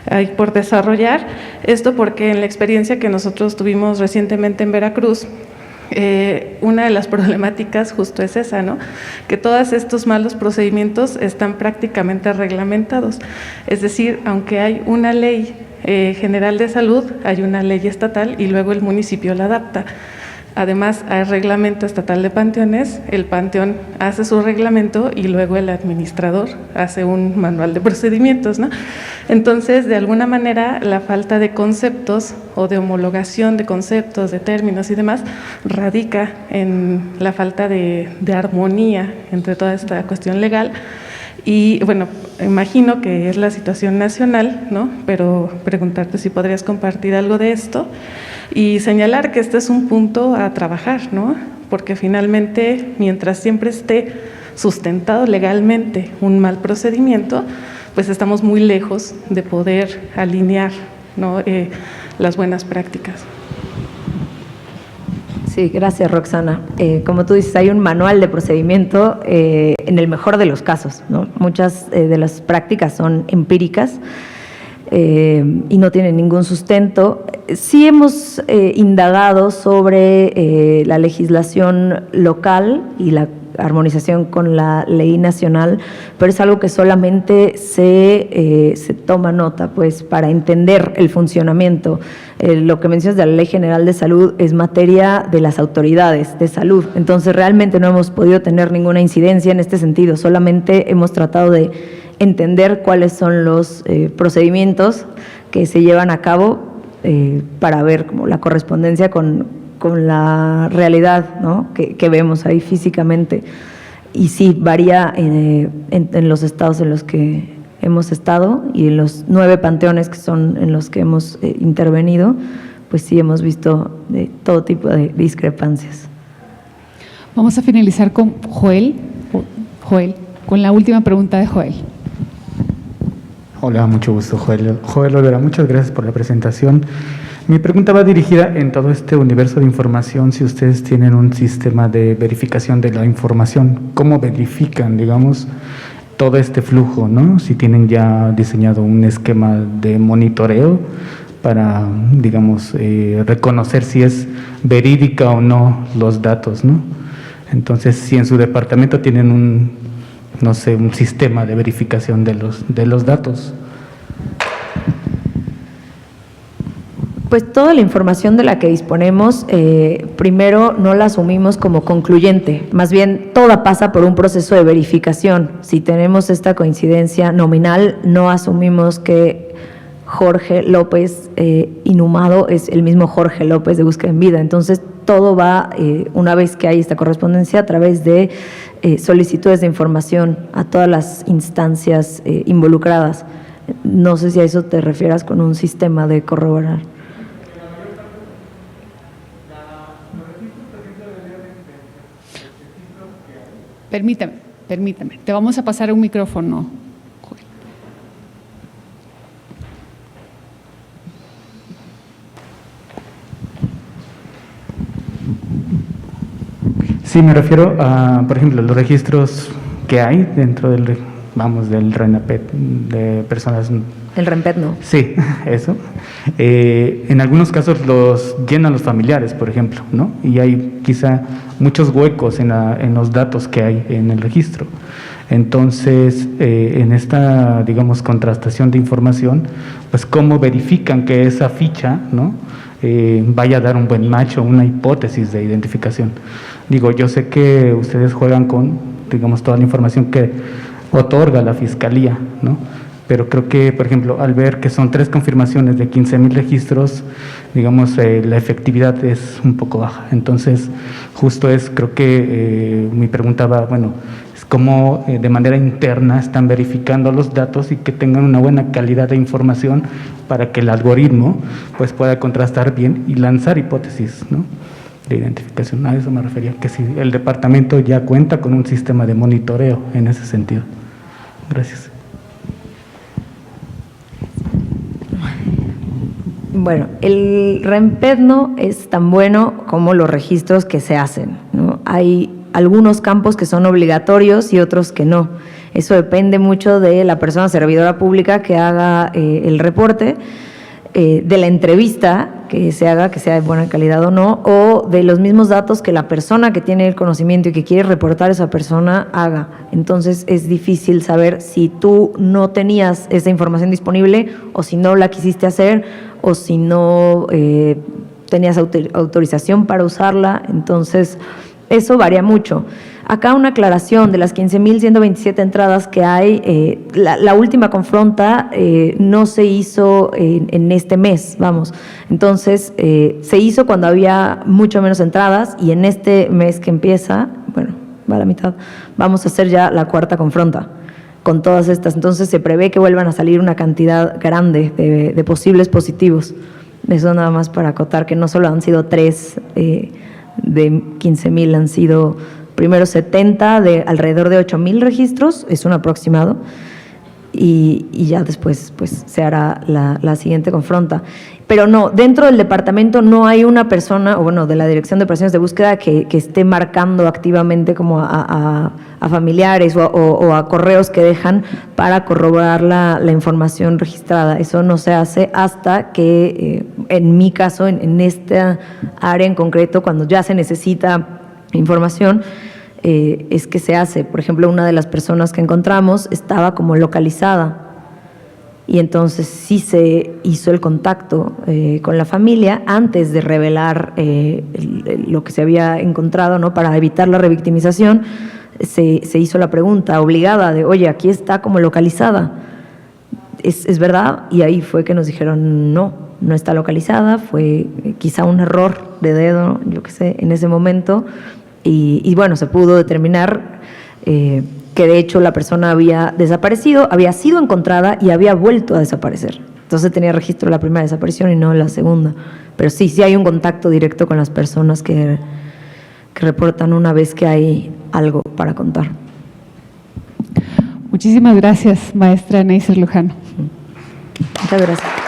hay por desarrollar. Esto porque en la experiencia que nosotros tuvimos recientemente en Veracruz, una de las problemáticas justo es esa, ¿no?, que todos estos malos procedimientos están prácticamente reglamentados. Es decir, aunque hay una ley general de salud, hay una ley estatal y luego el municipio la adapta. Además, hay reglamento estatal de panteones, el panteón hace su reglamento y luego el administrador hace un manual de procedimientos, ¿no? Entonces, de alguna manera, la falta de conceptos o de homologación de conceptos, de términos y demás, radica en la falta de armonía entre toda esta cuestión legal. Y bueno, imagino que es la situación nacional, ¿no?, pero preguntarte si podrías compartir algo de esto y señalar que este es un punto a trabajar, ¿no?, porque finalmente, mientras siempre esté sustentado legalmente un mal procedimiento, pues estamos muy lejos de poder alinear, ¿no?, las buenas prácticas. Sí, gracias, Roxana. Como tú dices, hay un manual de procedimiento en el mejor de los casos, ¿no? Muchas de las prácticas son empíricas y no tienen ningún sustento. sí hemos indagado sobre la legislación local y la armonización con la ley nacional, pero es algo que solamente se toma nota, pues, para entender el funcionamiento. Lo que mencionas de la Ley General de Salud es materia de las autoridades de salud, entonces realmente no hemos podido tener ninguna incidencia en este sentido, solamente hemos tratado de entender cuáles son los procedimientos que se llevan a cabo para ver como la correspondencia con la realidad, ¿no?, que vemos ahí físicamente. Y sí, varía en los estados en los que hemos estado y en los 9 panteones que son en los que hemos intervenido, pues sí hemos visto de todo tipo de discrepancias. Vamos a finalizar con Joel, con la última pregunta de Joel. Hola, mucho gusto, Joel Olvera, muchas gracias por la presentación. Mi pregunta va dirigida en todo este universo de información, si ustedes tienen un sistema de verificación de la información, ¿cómo verifican, digamos, todo este flujo, ¿no? Si tienen ya diseñado un esquema de monitoreo para, digamos, reconocer si es verídica o no los datos, ¿no? Entonces, si en su departamento tienen un sistema de verificación de los datos. Pues toda la información de la que disponemos, primero no la asumimos como concluyente, más bien toda pasa por un proceso de verificación. Si tenemos esta coincidencia nominal, no asumimos que Jorge López inhumado es el mismo Jorge López de Búsqueda en Vida. Entonces todo va, una vez que hay esta correspondencia, a través de solicitudes de información a todas las instancias involucradas. No sé si a eso te refieras con un sistema de corroborar. Permítame. Te vamos a pasar un micrófono, Joel. Sí, me refiero a, por ejemplo, los registros que hay dentro del RENAPET de personas. El RENPET no. Sí, eso. En algunos casos los llenan los familiares, por ejemplo, ¿no? Y hay quizá muchos huecos en los datos que hay en el registro. Entonces, en esta, digamos, contrastación de información, pues cómo verifican que esa ficha, ¿no?, vaya a dar un buen match o una hipótesis de identificación. Digo, yo sé que ustedes juegan con, digamos, toda la información que otorga la Fiscalía, ¿no? Pero creo que, por ejemplo, al ver que son 3 confirmaciones de 15,000 registros, digamos, la efectividad es un poco baja. Entonces, justo creo que mi pregunta va, bueno, es cómo de manera interna están verificando los datos y que tengan una buena calidad de información para que el algoritmo pues pueda contrastar bien y lanzar hipótesis, ¿no?, de identificación. A eso me refería, que si el departamento ya cuenta con un sistema de monitoreo en ese sentido. Gracias. Bueno, el RENPET no es tan bueno como los registros que se hacen, ¿no? Hay algunos campos que son obligatorios y otros que no. Eso depende mucho de la persona servidora pública que haga el reporte, de la entrevista que se haga, que sea de buena calidad o no, o de los mismos datos que la persona que tiene el conocimiento y que quiere reportar esa persona haga. Entonces es difícil saber si tú no tenías esa información disponible o si no la quisiste hacer o si no tenías autorización para usarla. Entonces eso varía mucho. Acá una aclaración: de las 15,127 entradas que hay, la última confronta no se hizo en este mes, vamos. Entonces, se hizo cuando había mucho menos entradas, y en este mes que empieza, bueno, va a la mitad, vamos a hacer ya la 4ª confronta con todas estas. Entonces, se prevé que vuelvan a salir una cantidad grande de posibles positivos. Eso nada más para acotar que no solo han sido 3 de 15,000, han sido primero 70 de alrededor de 8,000 registros, es un aproximado, y ya después pues se hará la siguiente confronta. Pero no, dentro del departamento no hay una persona, o bueno, de la Dirección de Operaciones de Búsqueda que esté marcando activamente como a familiares o a correos que dejan para corroborar la información registrada. Eso no se hace hasta que, en mi caso, en esta área en concreto, cuando ya se necesita información, es que se hace. Por ejemplo, una de las personas que encontramos estaba como localizada, y entonces sí se hizo el contacto con la familia antes de revelar lo que se había encontrado, ¿no? Para evitar la revictimización, se hizo la pregunta obligada de, oye, aquí está como localizada, ¿es verdad? Y ahí fue que nos dijeron, no está localizada, fue quizá un error de dedo, yo qué sé, en ese momento, y bueno, se pudo determinar que de hecho la persona había desaparecido, había sido encontrada y había vuelto a desaparecer. Entonces tenía registro de la primera desaparición y no la segunda. Pero sí hay un contacto directo con las personas que reportan una vez que hay algo para contar. Muchísimas gracias, maestra Neisser Lujano. Muchas gracias.